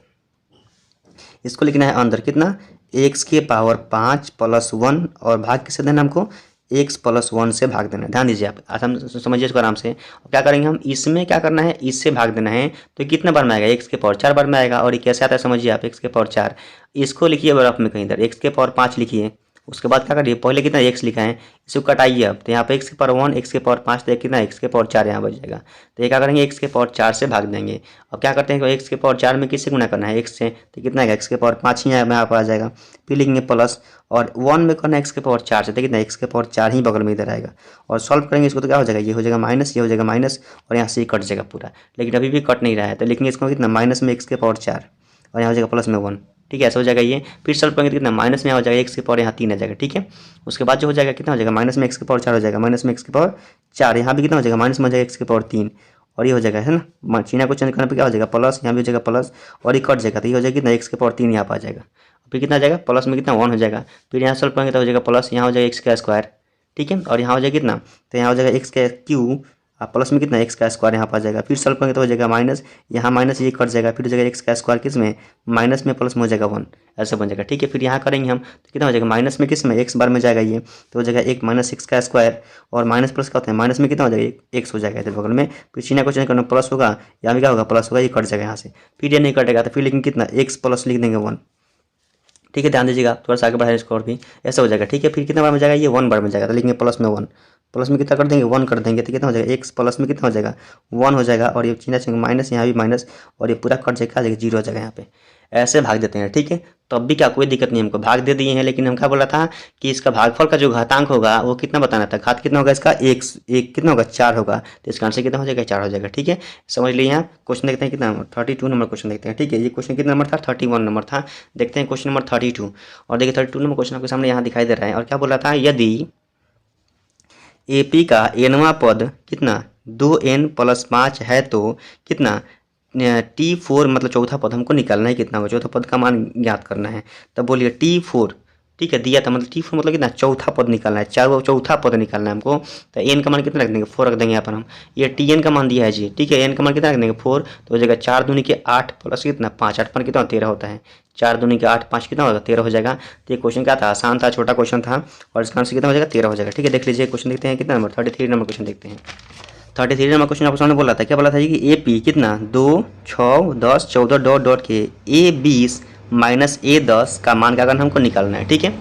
इसको लिखना है अंदर कितना एक्स के पावर 5 + 1, और भाग किसे देना हमको एक्स प्लस 1 से भाग देना है। ध्यान दीजिए आप, आराम से समझिए इसको आराम से। और क्या करेंगे हम, इसमें क्या करना है, इससे भाग देना है। तो कितना बार में आएगा, एक्स के पावर 4 बार में आएगा। और ये कैसे आता है समझिए आप, एक्स के पावर 4 इसको लिखिए बर्फ में कहीं इधर, एक्स के पावर 5 लिखिए। उसके बाद क्या करिए, पहले कितना एक्स लिखा है इसको कटाइए अब। तो यहाँ पे एक्स के पावर 1 एक्स के पावर 5 तो कितना एक्स के पावर 4 यहाँ बच जाएगा। तो ये क्या करेंगे, एक्स के पावर 4 से भाग देंगे। अब क्या करते हैं, एक्स के पावर 4 में किससे गुना करना है, एक्स से। तो कितना है, एक्स के पावर 5 ही यहाँ पर आ जाएगा। फिर लिखेंगे प्लस, और 1 में करना है एक्स के पावर 4 से। तो कितना एक्स के पावर 4 ही बगल में इधर आएगा। और सॉल्व करेंगे इसको तो क्या हो जाएगा, ये हो जाएगा माइनस, ये हो जाएगा माइनस, और यहाँ से ये कट जाएगा पूरा। लेकिन अभी भी कट नहीं रहा है, तो लिखेंगे इसको कितना, माइनस में एक्स के पावर 4, और यहाँ हो जाएगा प्लस में 1। ठीक है, ऐसा हो जाएगा ये। फिर सॉल्व करेंगे तो कितना, माइनस में हो जाएगा एक्स के पावर यहाँ 3 आ जाएगा। ठीक है, उसके बाद जो हो जाएगा कितना हो जाएगा, माइनस में एक्स के पावर 4 हो जाएगा, माइनस में एक्स के पावर 4, यहाँ भी कितना हो जाएगा, माइनस में हो जाएगा एक्स के पावर 3, और ये हो जाएगा, है ना। चिन्ह को चेंज करने पर क्या हो जाएगा, प्लस, यहाँ भी हो जाएगा प्लस, और ये कट जाएगा। तो ये हो जाएगा कितना, एक्स के पावर 3 यहाँ पर आ जाएगा। फिर कितना आ जाएगा, प्लस में कितना 1 हो जाएगा। फिर यहाँ सॉल्व करेंगे तो हो जाएगा प्लस, यहाँ हो जाएगा एक्स का स्क्वायर। ठीक है, और यहाँ हो जाएगा कितना, तो यहाँ हो जाएगा एक्स का क्यू, प्लस में कितना एक्स का स्क्वायर यहाँ पर आ जाएगा। फिर सॉल्व करेंगे तो हो जाएगा माइनस, यहाँ माइनस ये कट जाएगा। फिर हो जाएगा एक्स का स्क्वायर किस में, माइनस में, प्लस में हो जाएगा 1, ऐसा बन जाएगा। ठीक है, फिर यहाँ करेंगे हम तो कितना हो जाएगा, माइनस में किस में, एक्स बार में जाएगा ये, तो हो जाएगा 1 माइनस एक्स का स्क्वायर, और माइनस प्लस क्या होता है, माइनस में कितना हो जाएगा, एक्स हो जाएगा इधर बगल में। फिर चिन्ह को चेंज करना, प्लस होगा, यहाँ भी क्या होगा, प्लस होगा, ये कट जाएगा यहाँ से। फिर ये नहीं कटेगा, तो फिर लेकिन कितना, एक्स प्लस लिख देंगे 1। ठीक है, ध्यान दीजिएगा, थोड़ा सा आगे बढ़ाइए इसको और भी, ऐसा हो जाएगा। ठीक है, फिर कितना बार में जाएगा, ये 1 बार में जाएगा। तो लिखेंगे प्लस में 1, प्लस में कितना कर देंगे, 1 कर देंगे। तो कितना हो जाएगा, एक्स प्लस में कितना हो जाएगा, 1 हो जाएगा। और ये चिन्ह से माइनस, यहाँ भी माइनस, और ये पूरा कट जाएगा, 0 हो जाएगा यहाँ पे। ऐसे भाग देते हैं। ठीक है, तो अब भी क्या कोई दिक्कत नहीं, हमको भाग दे दिए हैं। लेकिन हम क्या बोला था कि इसका भागफल का जो घातांक होगा वो कितना बताना था, घात कितना होगा इसका, एक कितना होगा, 4 होगा। तो इसका आंसर कितना हो जाएगा, 4 हो जाएगा। ठीक है, समझ लिए। यहाँ क्वेश्चन देखते हैं कितना, 32 नंबर क्वेश्चन देखते हैं। ठीक है, ये क्वेश्चन कितना नंबर था, 31 नंबर था। देखते हैं क्वेश्चन नंबर 32। और देखिए 32 नंबर क्वेश्चन आपके सामने यहाँ दिखाई दे रहा है। और क्या बोला था, यदि AP का nवां पद कितना 2n + 5 है तो कितना T4 मतलब चौथा पद हमको निकालना है, कितना होगा, चौथा पद का मान ज्ञात करना है। तब बोलिए T4। ठीक है, दिया था मतलब T4 मतलब कितना, चौथा पद निकालना है, चौथा पद निकालना है हमको। तो n का मान कितना रख देंगे, 4 रख देंगे यहाँ पर हम। ये Tn का मान दिया है जी। ठीक है, n का मान कितना रख देंगे, 4। तो हो जाएगा 4 दूनी के 8 प्लस कितना 5, 8 पर कितना 13 होता है। 4 दूनी के 8, 5 कितना होगा, 13 हो जाएगा। तो ये क्वेश्चन क्या था, आसान था, छोटा क्वेश्चन था, और इसका आंसर कितना हो जाएगा, 13 हो जाएगा। ठीक है, देख लीजिए क्वेश्चन देखते हैं कितना नंबर, 33 नंबर क्वेश्चन देखते हैं। 33 नंबर क्वेश्चन आपको सामने बोला था, क्या बोला था जी कि AP कितना 2, 6, 10, 14 डॉट डॉट के A20 माइनस A10 का मान क्या करना हमको निकालना है। ठीक है,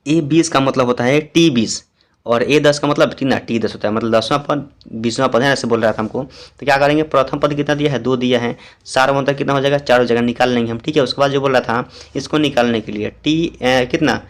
A20 का मतलब होता है T20, और A10 का मतलब कितना, T10 होता है, मतलब 10वां पद 20वां पद है, ऐसे बोल रहा था हमको। तो क्या करेंगे, प्रथम पद कितना दिया है, 2 दिया है, सारा मतलब कितना हो जाएगा, 4 हो जाएगा, निकाल लेंगे हम। ठीक है, उसके बाद जो बोल रहा था इसको निकालने के लिए कितना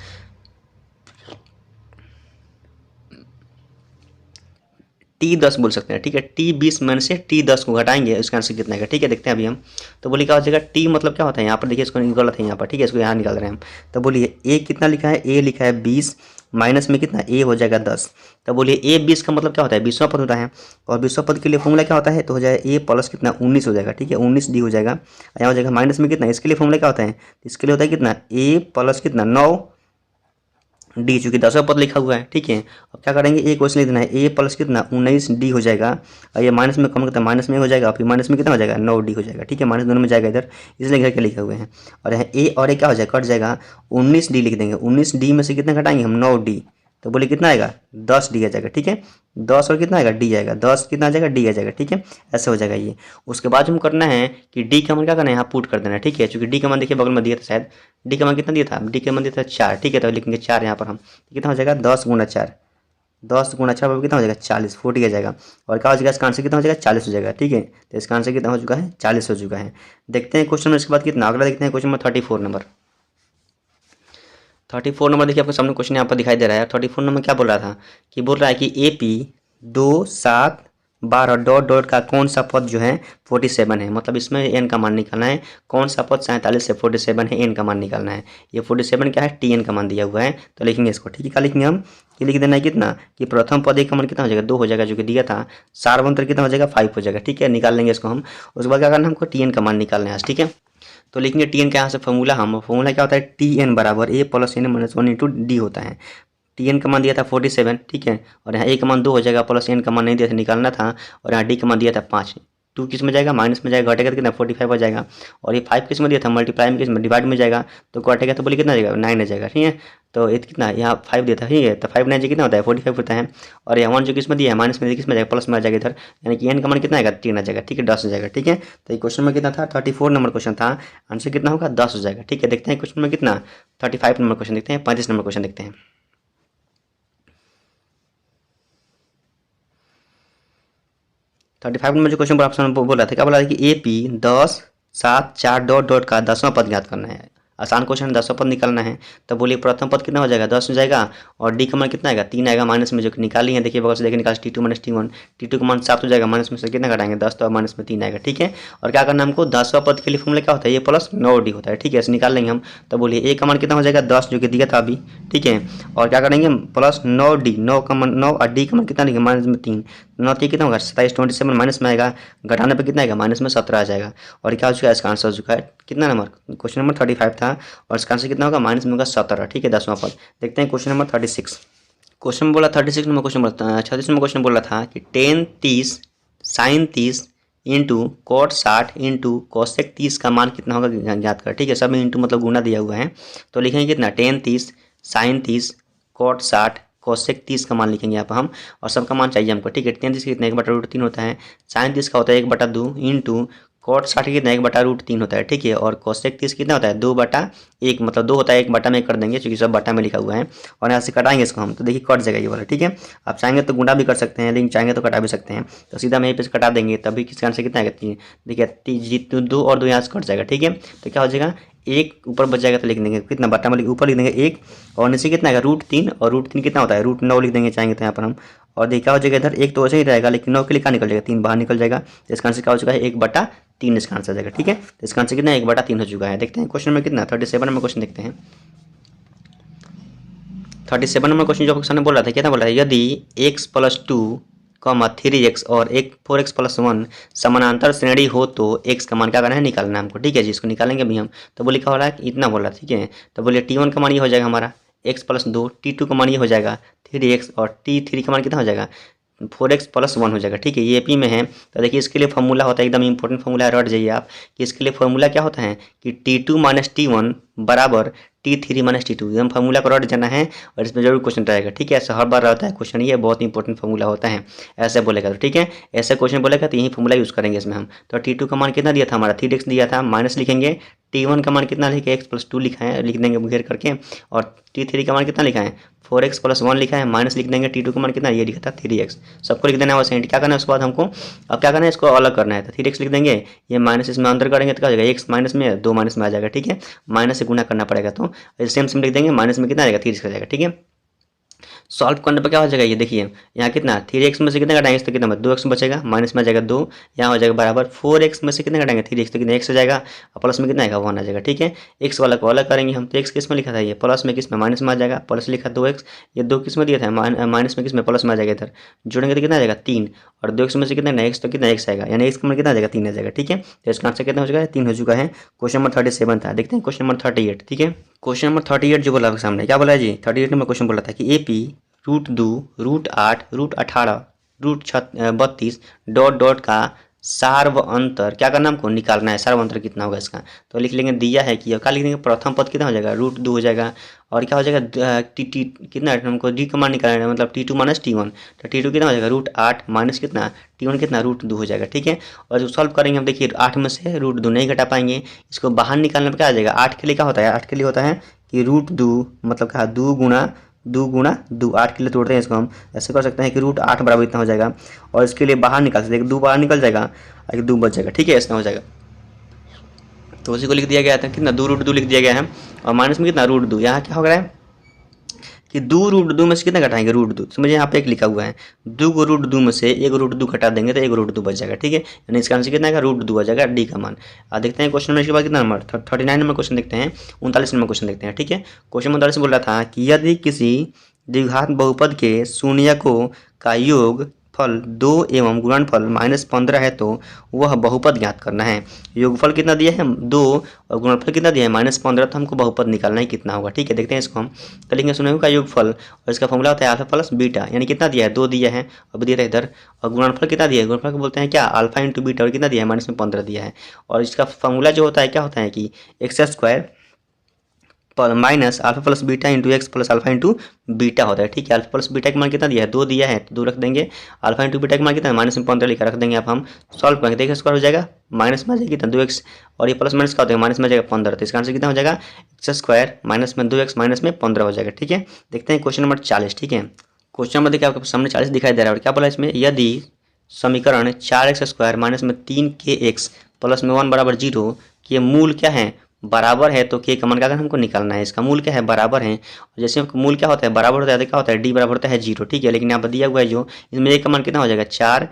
T10 बोल सकते हैं। ठीक है, T20 में से T10 को घटाएंगे, इसका आंसर कितना है। ठीक है, देखते हैं अभी हम। तो बोलिए क्या हो जाएगा, T मतलब क्या होता है, यहाँ पर देखिए इसको गलत है यहाँ पर। ठीक है, इसको यहाँ निकाल रहे हैं हम। तो बोलिए A कितना लिखा है, A लिखा है 20, माइनस में कितना A हो जाएगा 10। तो बोलिए A20 का मतलब क्या होता है, 20वां पद होता है, और 20वां पद के लिए फॉर्मूला क्या होता है, तो हो जाएगा A प्लस कितना 19 हो जाएगा। ठीक है, 19D हो जाएगा। यहाँ हो जाएगा माइनस में कितना, इसके लिए फॉर्मूला क्या होता है, इसके लिए होता है कितना A प्लस कितना 9D, चूँकि 10वां पद लिखा हुआ है। ठीक है, अब क्या करेंगे, एक क्वेश्चन लिख देना है, A प्लस कितना 19D हो जाएगा, और ये माइनस में कम करता है, माइनस में हो जाएगा, फिर माइनस में कितना हो जाएगा 9D हो जाएगा। ठीक है, माइनस दोनों में जाएगा इधर, इसलिए घर के लिखे हुए हैं। और यहाँ A और A क्या हो जाएगा, कट जाएगा, 19D लिख देंगे। 19D में से कितना घटाएंगे हम, 9D। तो बोले कितना आएगा, 10D आ जाएगा। ठीक है, 10 और कितना आएगा, D आएगा, 10 कितना आ जाएगा, D आ जाएगा। ठीक है, ऐसे हो जाएगा ये। उसके बाद हम करना है कि D का मान क्या करना है, यहाँ पुट कर देना है। ठीक है, चूँकि D का मान देखिए बगल में दिया था, शायद D का मान कितना दिया था, D का मान दिया था 4। ठीक है, तो लिखेंगे 4 यहाँ पर हम। कितना हो जाएगा, 10 गुना 4, 10 गुना 4 पर कितना हो जाएगा, 40, 40 आ जाएगा। और क्या हो जाएगा, इसका आंसर कितना हो जाएगा, 40 हो जाएगा। ठीक है, तो इसका आंसर कितना हो चुका है, 40 हो चुका है। देखते हैं क्वेश्चन में इसके बाद कितना, अगला देखते हैं क्वेश्चन नंबर 34 नंबर। 34 नंबर देखिए आपके सामने क्वेश्चन यहाँ पर दिखाई दे रहा है। 34 नंबर क्या बोल रहा था, कि बोल रहा है कि AP 2, 7, 12 डॉट डॉट का कौन सा पद जो है 47 है, मतलब इसमें n का मान निकालना है। कौन सा पद 47 से 47 है, n का मान निकालना है। ये 47 क्या है, Tn का मान दिया हुआ है। तो लिखेंगे इसको। ठीक है, क्या लिखेंगे हम, कि लिख देना है कितना, कि प्रथम पद का मान कितना हो जाएगा, 2 हो जाएगा, जो कि दिया था। सारवंतर कितना हो जाएगा, 5 हो जाएगा। ठीक है, निकाल लेंगे इसको हम। उसके बाद क्या करना है, हमको Tn का मान निकालना है। ठीक है, तो लिखेंगे Tn का यहाँ से फॉर्मूला क्या होता है, Tn बराबर A plus n minus 1 into D होता है। Tn का मान दिया था 47। ठीक है, और यहाँ A का मान 2 हो जाएगा, प्लस n का मान नहीं दिया था, निकालना था, और यहाँ D का मान दिया था 5। 2 किस में जाएगा, माइनस में जाएगा, घटेगा तो कितना 45 हो जाएगा। और ये 5 किस में दिया था, मल्टीप्लाई में किस में डिवाइड में जाएगा, तो घटेगा तो बोलिए कितना जाएगा 9 आ जाएगा। ठीक है, तो ये कितना यहाँ 5 दिया था, ठीक है, तो 5 9 कितना होता है 45 होता है। और यहाँ 1 जो किस में दिया है माइनस में किस में जाएगा, प्लस में आ जाएगा इधर, यानी कि एन का मान कितना आएगा 3 आ जाएगा। ठीक है, 10 हो जाएगा। ठीक है, तो ये क्वेश्चन में कितना था 34 नंबर क्वेश्चन था, आंसर कितना होगा 10 हो जाएगा। ठीक है, देखते हैं क्वेश्चन में कितना 35 नंबर क्वेश्चन देखते हैं, 35 नंबर क्वेश्चन देखते हैं। 35 में जो क्वेश्चन ऑप्शन बोला था, क्या बोला था कि AP 10 7 4 डॉट डॉट का 10वां पद ज्ञात करना है। आसान क्वेश्चन 10वां पद निकालना है। तो बोलिए प्रथम पद कितना हो जाएगा 10 हो जाएगा, और डी का मान कितना आएगा 3 आएगा, माइनस में जो निकाली है देखिए बगल से देखिए निकाल T2 माइनस T1, T2 का मान 7 हो जाएगा, माइनस में से कितना घटाएंगे 10, तो माइनस में 3 आएगा। ठीक है, और क्या करना हमको 10वां पद के लिए फॉर्मूला क्या होता है, ये प्लस 9D होता है। ठीक है, ऐसे निकाल लेंगे हम। तो बोलिए ए का मान कितना हो जाएगा 10 जो कि दिया था अभी। ठीक है, और क्या करेंगे प्लस 9D, 9 का मान 9 और डी का मान कितना लिखेंगे माइनस में 3, 9 कितना होगा 27, 27 माइनस में आएगा, घटाने पर कितना आएगा माइनस में 17 आ जाएगा। और क्या हो चुका है इसका आंसर हो चुका है कितना नंबर, क्वेश्चन नंबर 35 था, और इसका आंसर कितना होगा माइनस में होगा 17। ठीक है, 10वां पद। देखते हैं क्वेश्चन नंबर 36। क्वेश्चन बोला 36 नंबर क्वेश्चन बोला 36 नंबर क्वेश्चन बोला था कि tan 30 sin 30 into cot 60 into cosec 30 का मान कितना होगा ज्ञात कर। ठीक है, सब में इंटू मतलब गुना दिया हुआ है, तो लिखेंगे कितना tan 30 sin 30 cot 60 cosec 30 का मान लिखेंगे यहाँ पर हम, और सबका मान चाहिए हमको। ठीक है, tan 30 कितना 1/√3 होता है, sin 30 का होता है 1/2 इंटू cot 60 कितना 1/√3 होता है। ठीक है, और cosec 30 कितना होता है 2/1, मतलब 2 होता है 1/में कर देंगे क्योंकि सब बटा में लिखा हुआ है, और यहाँ से कटाएंगे इसको हम, तो देखिए कट जाएगा ये वाला। ठीक है, आप चाहेंगे तो गुणा भी कर सकते हैं, लेकिन चाहेंगे तो कटा भी सकते हैं, तो सीधा हम यहीं पे से कटा देंगे, तभी किसका आंसर कितना आएगा देखिए 2 और 2 यहाँ से कट जाएगा। ठीक है, तो क्या हो जाएगा 1 ऊपर बच जाएगा, तो लिख देंगे कितना बटा में ऊपर लिख देंगे 1, और नीचे कितना आएगा √3, और √3 कितना होता है √9 लिख देंगे चाहेंगे तो यहाँ पर हम। और देखा हो जाएगा इधर 1 तो वैसे ही रहेगा, लेकिन 9 के लिए क्या निकल जाएगा 3 बाहर निकल जाएगा, तो इसका आंसर क्या हो चुका है 1/3 इसका आंसर जाएगा। ठीक है, तो इसका आंसर कितना 1/3 हो चुका है। देखते हैं क्वेश्चन में कितना 37 नंबर क्वेश्चन देखते हैं। 37 नंबर क्वेश्चन जो क्वेश्चन ने बोला था क्या बोला है, यदि x + 2 3x और 4x + 1 समानांतर श्रेणी हो तो x का मान क्या करना है निकालना है हमको। ठीक है जी, इसको निकालेंगे अभी हम। तो बोले क्या हो रहा है कि इतना बोला। ठीक है, तो बोलिए T1 का मान ये हो जाएगा हमारा x + 2, T2 का मान ये हो जाएगा 3x, और T3 का मान कितना हो जाएगा 4x + 1 हो जाएगा। ठीक है, ये AP में है, तो देखिए इसके लिए फॉर्मूला होता है एकदम इंपॉर्टेंट फॉर्मूला है, रट जाइए आप कि इसके लिए फॉर्मूला क्या होता है कि T2 - T1 बराबर T3 - T2, एकदम फॉर्मूला को रट जाना है, और इसमें जरूर क्वेश्चन रहेगा। ठीक है, ऐसा हर बार रहता है क्वेश्चन, ये बहुत इंपॉर्टेंट फॉर्मूला होता है, ऐसे बोलेगा तो। ठीक है, ऐसे क्वेश्चन बोलेगा तो यही फॉर्मूला यूज़ करेंगे इसमें हम। तो T2 का मान कितना दिया था हमारा 3x दिया था, माइनस लिखेंगे, T1 का मान कितना लिखे x + 2 लिखा है, लिख देंगे घेर करके, और T3 का मान कितना लिखा है 4x + 1 लिखा है, माइनस लिख देंगे, T2 का मान कितना ये लिखा था 3x, सबको लिख देना है वैसे। क्या करना है उसके बाद हमको अब क्या करना है इसको अलग करना है, तो 3x लिख देंगे, ये माइनस इसमें अंदर करेंगे तो क्या हो जाएगा x माइनस में 2 माइनस में आ जाएगा। ठीक है, माइनस से गुना करना पड़ेगा, तो सेम सेम लिख देंगे, माइनस में कितना आएगा 3x आ जाएगा। ठीक है, सॉल्व करने पर क्या हो जाएगा ये देखिए यहाँ कितना 3x में से कितना घटाएंगे तो कितना 2x में बचेगा, माइनस में आ जाएगा 2, यहाँ हो जाएगा बराबर 4x में से कितना घटाएंगे 3x तो कितना x हो जाएगा, और प्लस में कितना आएगा 1 आ जाएगा। ठीक है, x वाला को अलग करेंगे हम, तो x किस में लिखा था ये प्लस में किस में माइनस में आ जाएगा, प्लस लिखा 2x, ये 2 किस में दिया था माइनस में किस में प्लस में आ जाएगा, इधर जोड़ेंगे तो कितना आ जाएगा 3, और 2x में से कितना x तो कितना x आएगा, यानी x का मान कितना आ जाएगा 3 आ जाएगा। ठीक है, तो इसका आंसर कितना हो चुका है 3 हो चुका है। क्वेश्चन नंबर 37 था, देखते हैं क्वेश्चन नंबर 38। ठीक है, क्वेश्चन नंबर 38 जो बोला सामने क्या बोला है जी 38 नंबर क्वेश्चन बोला था कि AP √2 √8 √18 √32 डॉट डॉट का सार्व अंतर क्या करना हमको निकालना है, सार्व अंतर कितना होगा इसका, तो लिख लेंगे दिया है कि क्या लिख देंगे प्रथम पद कितना हो जाएगा √2 हो जाएगा, और क्या हो जाएगा टी कितना हमको डी का मान निकालना है, मतलब T2 - T1, तो T2 कितना हो जाएगा √8 माइनस कितना T1 कितना √2 हो जाएगा। ठीक है, और जो सॉल्व करेंगे हम देखिए 8 में से √2 नहीं घटा पाएंगे, इसको बाहर निकालने पर क्या आ जाएगा 8 के लिए क्या होता है 8 के लिए होता है कि √2 मतलब क्या 2 गुणा 2 8 के लिए तोड़ते हैं इसको हम, ऐसे कर सकते हैं कि √8 बराबर इतना हो जाएगा, और इसके लिए बाहर निकाल सकते हैं 2 बाहर निकल जाएगा और 2 बच जाएगा। ठीक है, इसमें हो जाएगा, तो उसी को लिख दिया गया था कितना 2 √2 लिख दिया गया है, और माइनस में कितना √2, यहाँ क्या हो रहा है कि 2 √2 में से कितना घटाएंगे √2, समझिए यहाँ पे एक लिखा हुआ है 2 को √2 में से 1 √2 घटा देंगे तो 1 √2 बच जाएगा। ठीक है, यानी इसका आंसर कितना आएगा √2 आ जाएगा डी का मान। देखते हैं क्वेश्चन में इसके बाद कितना नंबर 39 नंबर क्वेश्चन देखते हैं, 39 नंबर क्वेश्चन देखते हैं। ठीक है, क्वेश्चन 39 बोल रहा था कि यदि किसी द्विघात बहुपद के शून्यकों का योग योगफल 2 एवं गुणनफल -15 है तो वह बहुपद ज्ञात करना है। योगफल कितना दिया है 2 और गुणनफल कितना दिया है -15, तो हमको बहुपद निकालना है कितना होगा। ठीक है, देखते हैं इसको हम। करेंगे सुने का योगफल और इसका फॉर्मूला होता है अल्फा प्लस बीटा, यानी कितना दिया है 2 दिया है, अब दिया है इधर। और गुणनफल कितना दिया है, गुणनफल को बोलते हैं क्या अल्फा इंटू बीटा, और कितना दिया है -15 दिया है। और इसका फॉर्मूला जो होता है क्या होता है कि x square minus alpha plus beta into x plus alpha into beta होता है। ठीक है, अल्फा प्लस बीटा का मान कितना दिया है 2 दिया है, तो 2 रख देंगे। अल्फा इंटू बीटा का मान कितना है -15 लिखा रख देंगे। अब हम सॉल्व करेंगे, देखिए स्क्वायर हो जाएगा, माइनस में आ जाएगा कितना 2x, और ये प्लस माइनस का होता है माइनस में आ जाएगा 15, तो इसका आंसर कितना हो जाएगा एक्स स्क्वायर माइनस में 2x माइनस में 15 हो जाएगा। ठीक है, देखते हैं क्वेश्चन नंबर 40। ठीक है, क्वेश्चन नंबर देखिए आपके सामने 40 दिखाई दे रहा है, और क्या बोला इसमें, यदि समीकरण 4x स्क्वायर माइनस में 3kx प्लस में 1 बराबर 0 के मूल क्या है बराबर है, तो के का मान का हमको निकालना है। इसका मूल क्या है बराबर है, और जैसे मूल क्या होता है बराबर होता है तो क्या होता है डी बराबर होता है 0। ठीक है, लेकिन यहाँ पर दिया हुआ है जो इसमें ए का मान कितना हो जाएगा 4,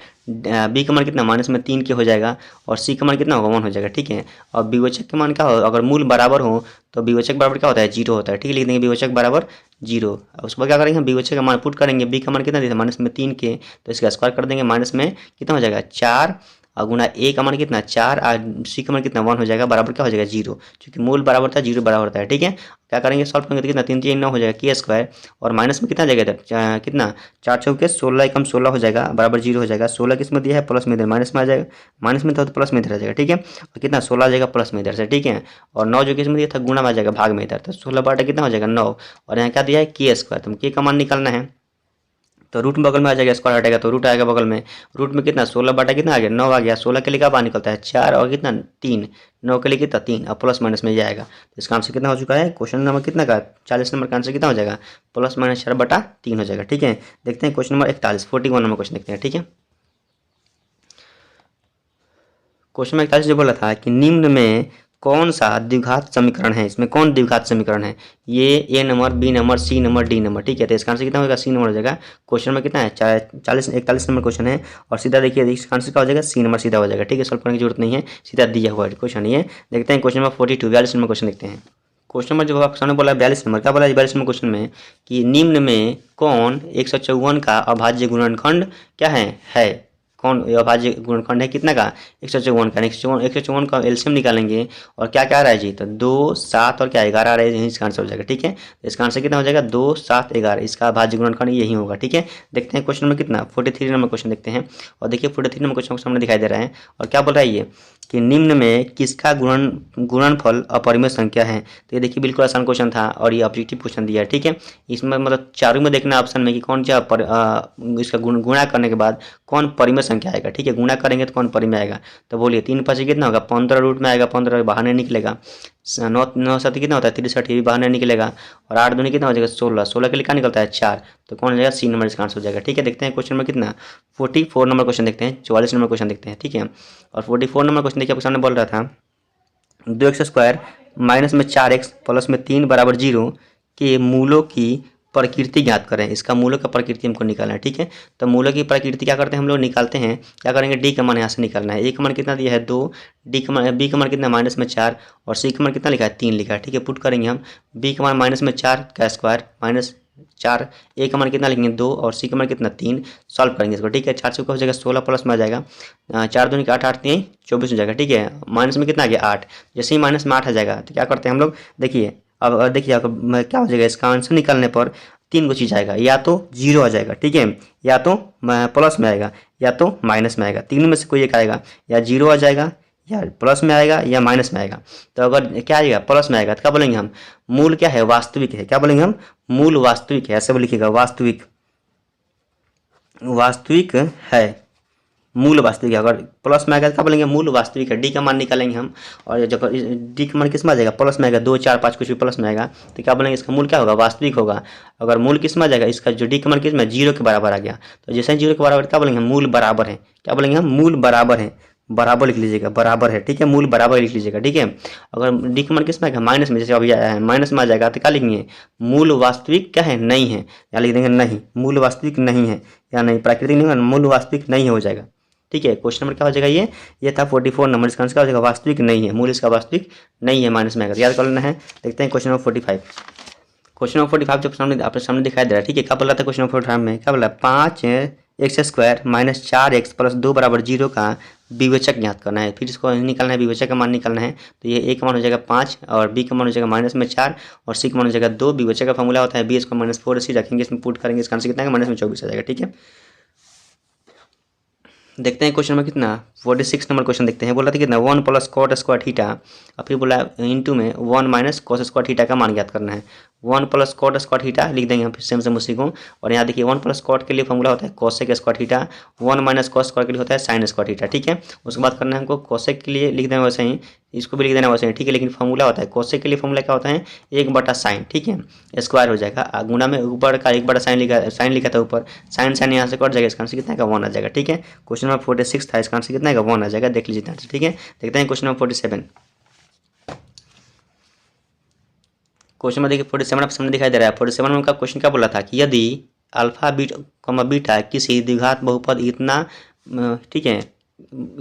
बी का मान कितना माइनस में 3 के हो जाएगा, और सी का मान कितना होगा 1 हो जाएगा। ठीक है, और विवेचक के मान क्या हो, अगर मूल बराबर हो तो विवेचक बराबर क्या होता है 0 होता है। ठीक है, लिख देंगे विवेचक बराबर 0। उसके बाद क्या करेंगे हम विवेचक का मान पुट करेंगे, बी का मान कितना दिया था माइनस में 3 के, तो इसका स्क्वायर कर देंगे, माइनस में कितना हो जाएगा 4 और गुना ए का मान कितना 4 और सी का मान कितना 1 हो जाएगा, बराबर क्या हो जाएगा 0, क्योंकि मूल बराबर था 0 बराबर होता है। ठीक है, क्या करेंगे सॉल्व करेंगे तो कितना 3 3 9 हो जाएगा के स्क्वायर, और माइनस में कितना जाएगा इधर कितना 4 चौके 16 एकम 16 हो जाएगा, बराबर 0 हो जाएगा। 16 किस में दिया है प्लस में इधर माइनस में आ जाएगा, माइनस में था तो प्लस में इधर आ जाएगा। ठीक है, और कितना 16 आ जाएगा प्लस में इधर से। ठीक है, और 9 जो किस में दिया था गुणा में आ जाएगा भाग में इधर, तो 16 बटा कितना हो जाएगा 9, और यहाँ क्या दिया है के स्क्वायर, तो के का मान निकालना है, तो रूट बगल में आ जाएगा, स्क्वायर हटेगा तो रूट आएगा बगल में। रूट में कितना 16 बटा कितना आ गया 9 आ गया, 16 के लिए क्या बाहर निकलता है 4 और कितना 3, 9 के लिए कितना 3 और प्लस माइनस में जाएगा, तो इसका आंसर कितना हो चुका है क्वेश्चन नंबर कितना का 40 नंबर का आंसर कितना हो जाएगा प्लस माइनस 4 बटा 3 हो जाएगा। ठीक है, देखते हैं क्वेश्चन नंबर 41 नंबर क्वेश्चन देखते हैं। ठीक है, क्वेश्चन नंबर 41 जो बोला था कि निम्न में कौन सा द्विघात समीकरण है, इसमें कौन द्विघात समीकरण है, ये A number B number C number D number. ठीक है, तो इसका आंसर कितना होगा सी नंबर हो जाएगा। क्वेश्चन में कितना है 41 नंबर क्वेश्चन है, और सीधा देखिए इसका आंसर क्या हो जाएगा सी नंबर सीधा हो जाएगा। ठीक है, सॉल्व करने की जरूरत नहीं है, सीधा दिया हुआ है क्वेश्चन ये। देखते हैं क्वेश्चन नंबर 42 नंबर क्वेश्चन देखते हैं। क्वेश्चन नंबर जो आपके सामने बोला 42 नंबर, क्या बोला 42 नंबर क्वेश्चन में कि निम्न में कौन 154 का अभाज्य गुणनखंड क्या है कौन अभाज्य गुणनखंड है कितना का 154 का, 154 का एलसीएम निकालेंगे, और क्या क्या आ रहा है जी तो 2 7 और क्या 11 आ रहा है, इसका आंसर हो जाएगा। ठीक है, तो इसका आंसर कितना हो जाएगा 2 7 11, इसका अभाज्य गुणनखंड यही होगा। ठीक है, देखते हैं क्वेश्चन नंबर कितना 43 नंबर क्वेश्चन देखते हैं, और देखिए 43 नंबर क्वेश्चन सामने दिखाई दे रहा है, और क्या बोल रहा है ये कि निम्न में किसका गुणनफल अपरिमेय संख्या है। तो ये देखिए बिल्कुल आसान क्वेश्चन था, और ये ऑब्जेक्टिव क्वेश्चन दिया है। ठीक है, इसमें मतलब चारों में देखना ऑप्शन में कि कौन सा इसका गुणा करने के बाद कौन परिमेय संख्या आएगा। ठीक है, गुणा करेंगे तो कौन परिमेय आएगा, तो बोलिए 3 5 कितना होगा 15 रूट में आएगा, 15 बाहर नहीं निकलेगा। 9 7 कितना होता है 63, ये भी बाहर नहीं निकलेगा, और 8 दूनी कितना हो जाएगा 16, 16 के लिए क्या निकलता है 4, तो कौन हो जाएगा सी नंबर इसका आंसर हो जाएगा। ठीक है, देखते हैं क्वेश्चन में कितना 44 नंबर क्वेश्चन देखते हैं, 44 नंबर क्वेश्चन देखते हैं। ठीक है, और 44 नंबर क्वेश्चन देखिए आपके सामने बोल रहा था 2x स्क्वायर माइनस में 4x प्लस में 3 बराबर 0 के मूलों की प्रकृति ज्ञात करें। इसका मूलों का प्रकृति हमको निकालना है। ठीक है, तो मूलों की प्रकृति क्या करते हैं हम लोग निकालते हैं, क्या करेंगे डी का मान यहाँ से निकालना है। ए का मान कितना दिया है 2, डी का मान बी का मान कितना माइनस में 4, और सी का मान कितना लिखा है 3 लिखा है। ठीक है, पुट करेंगे हम बी का मान माइनस में 4 का स्क्वायर माइनस 4, ए का मान कितना लिखेंगे 2, और सी का मान कितना 3, सॉल्व करेंगे इसको। ठीक है, 4 से हो जाएगा 16 प्लस में आ जाएगा 4 दूनी 8 8 3 24 हो जाएगा। ठीक है, माइनस में कितना आ गया 8, जैसे ही माइनस में 8 आ जाएगा तो क्या करते हैं हम लोग देखिए, अब देखिए क्या हो जाएगा इसका आंसर निकालने पर 3 चीज़ आएगा, या तो 0 आ जाएगा, ठीक है, या तो प्लस में आएगा, या तो माइनस में आएगा, तीन में से कोई एक आएगा, या 0 आ जाएगा, या प्लस में आएगा, या माइनस में आएगा। तो अगर क्या आएगा प्लस में आएगा तो क्या बोलेंगे हम मूल क्या है वास्तविक है, क्या बोलेंगे हम मूल वास्तविक है, ऐसे लिखिएगा वास्तविक है, मूल वास्तविक है। अगर प्लस में आएगा तो क्या बोलेंगे मूल वास्तविक है, डी का मान निकालेंगे हम, और जब डी का मान किस में आ जाएगा प्लस में आएगा 2 4 5 कुछ भी प्लस में आएगा तो क्या बोलेंगे इसका मूल क्या होगा वास्तविक होगा। अगर मूल किस में आ जाएगा इसका जो डी का मान किस में 0 के बराबर आ गया, तो जैसे ही 0 के बराबर क्या बोलेंगे मूल बराबर है, क्या बोलेंगे हम मूल बराबर है, बराबर लिख लीजिएगा बराबर है। ठीक है, मूल बराबर लिख लीजिएगा। ठीक है, अगर डी का मान किस में आएगा माइनस में, जैसे अभी आया है माइनस में आ जाएगा तो क्या लिखेंगे मूल वास्तविक क्या है नहीं है, या लिख देंगे नहीं मूल वास्तविक नहीं है, या नहीं प्राकृतिक नहीं मूल वास्तविक नहीं हो जाएगा। ठीक है, क्वेश्चन नंबर क्या हो जाएगा ये था 44 नंबर, इसका आंसर क्या हो जाएगा वास्तविक नहीं है, मूल इसका वास्तविक नहीं है, माइनस में आएगा, याद कर लेना है। देखते हैं क्वेश्चन नंबर 45। क्वेश्चन नंबर 45 जब सामने आपके सामने दिखाई दे रहा है। ठीक है, क्या बोल रहा था क्वेश्चन नंबर 45 में, क्या बोला 5 x square minus 4x plus 2 बराबर 0 का विवेचक ज्ञात करना है। फिर इसको निकालना है, विवेचक का मान निकालना है। तो ये ए का मान हो जाएगा 5 और बी का मान हो जाएगा -4 और सी का मान हो जाएगा 2। विवेचक का फॉर्मूला होता है बी इसको -4 सी रखेंगे, इसमें पुट करेंगे, इसका आंसर कितना है -24 आ जाएगा। ठीक है, देखते हैं क्वेश्चन नंबर कितना 46 नंबर क्वेश्चन देखते हैं। बोला था कितना 1 प्लस कॉट स्क्वायर थीटा और फिर बोला इंटू में 1 माइनस कॉस स्क्वायर थीटा का मान ज्ञात करना है। 1 प्लस कॉट स्क्वायर थीटा लिख देंगे हम फिर सेम उसी को। और यहाँ देखिए 1 प्लस कॉट के लिए फॉर्मूला होता है cosec square theta, 1 minus cos square के लिए होता है साइन स्क्वायर थीटा। ठीक है, उसके बाद करना है हमको कोसेक के लिए लिख देना वैसे ही, इसको भी लिख देना वैसे ही। ठीक है, लेकिन फॉर्मूला होता है कोसेक के लिए फॉर्मूला क्या होता है 1/साइन। ठीक है, स्क्वायर हो जाएगा, गुणा में ऊपर का 1/साइन लिखा था ऊपर, साइन साइन यहाँ से कट जाएगा, इसका आंसर कितना का 1 आ जाएगा। ठीक है, क्वेश्चन नंबर 46 था, इसका आंसर कितना है 1 आ जाएगा, देख लीजिए आंसर। ठीक है, देखते हैं क्वेश्चन नंबर 47। क्वेश्चन में देखिए 47 आपके सामने दिखाई दे रहा है। 47 में का क्वेश्चन क्या बोला था कि यदि अल्फा बीटा किसी द्विघात बहुपद इतना ठीक है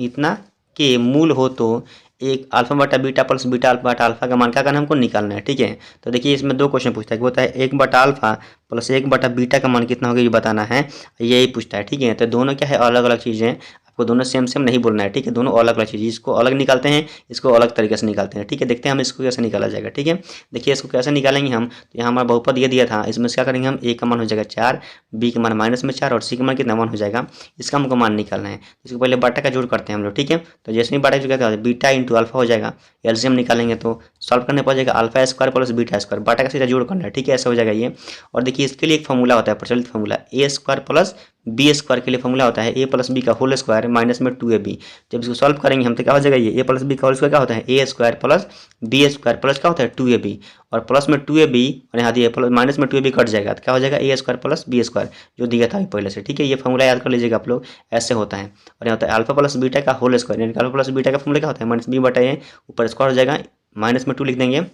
इतना के मूल हो तो एक अल्फा बटा बीटा प्लस बीटा बटा अल्फा का मान क्या करना है हमको निकालना है। ठीक है, तो देखिए इसमें दो क्वेश्चन पूछता है कि होता है 1/अल्फा प्लस 1/बीटा का मान कितना होगा ये बताना है, यही पूछता है। ठीक है, तो दोनों क्या है अलग अलग चीज़ें, आपको दोनों सेम नहीं बोलना है। ठीक है, दोनों अलग अलग चीज़, इसको अलग निकालते हैं, इसको अलग तरीके से निकालते हैं। ठीक है, देखते हैं हम इसको कैसे निकाला जाएगा। ठीक है, देखिए इसको कैसे निकालेंगे हम, तो यहाँ हमारा बहुपद ये दिया था, इसमें से क्या करेंगे हम, ए का मान हो जाएगा 4, बी का मान -4 और सी का मान कितना 1 हो जाएगा, इसका हमको मान निकालना है। इसको पहले बाटा का जोड़ करते हैं हम लोग। ठीक है, तो जैसे ही बाटा का जोड़ करते हैं बीटा इंटू अल्फा हो जाएगा, एलसीएम निकालेंगे तो सॉल्व करने पर जाएगा alpha square plus beta square, beta का सीधा जोड़ करना है। ठीक है, ऐसा हो जाएगा ये। और देखिए इसके लिए एक फॉर्मूला होता है प्रचलित फॉर्मूला, ए स्क्वायर प्लस बी स्क्वायर के लिए फॉर्मूला होता है ए प्लस बी का होल स्क्वायर माइनस में 2ab। जब इसको सॉल्व करेंगे हम तो क्या हो जाएगा, ये ए प्लस बी का होल स्क्वायर क्या होता है A square plus B square plus क्या होता है 2ab और प्लस में 2ab और यहाँ दिए प्लस माइनस में 2ab कट जाएगा तो क्या हो जाएगा ए स्क्वायर प्लस बी स्क्वायर जो दिया था पहले से। ठीक है, ये फॉर्मूला याद कर लीजिएगा आप लोग, ऐसे होता है। और यहाँ होता है अल्फा प्लस बीटा का होल स्क्वायर, यानी अल्फा प्लस बीटा का फॉर्मूला क्या होता है माइनस बी बटा ए, ऊपर स्क्वायर हो जाएगा, माइनस में 2 लिख देंगे।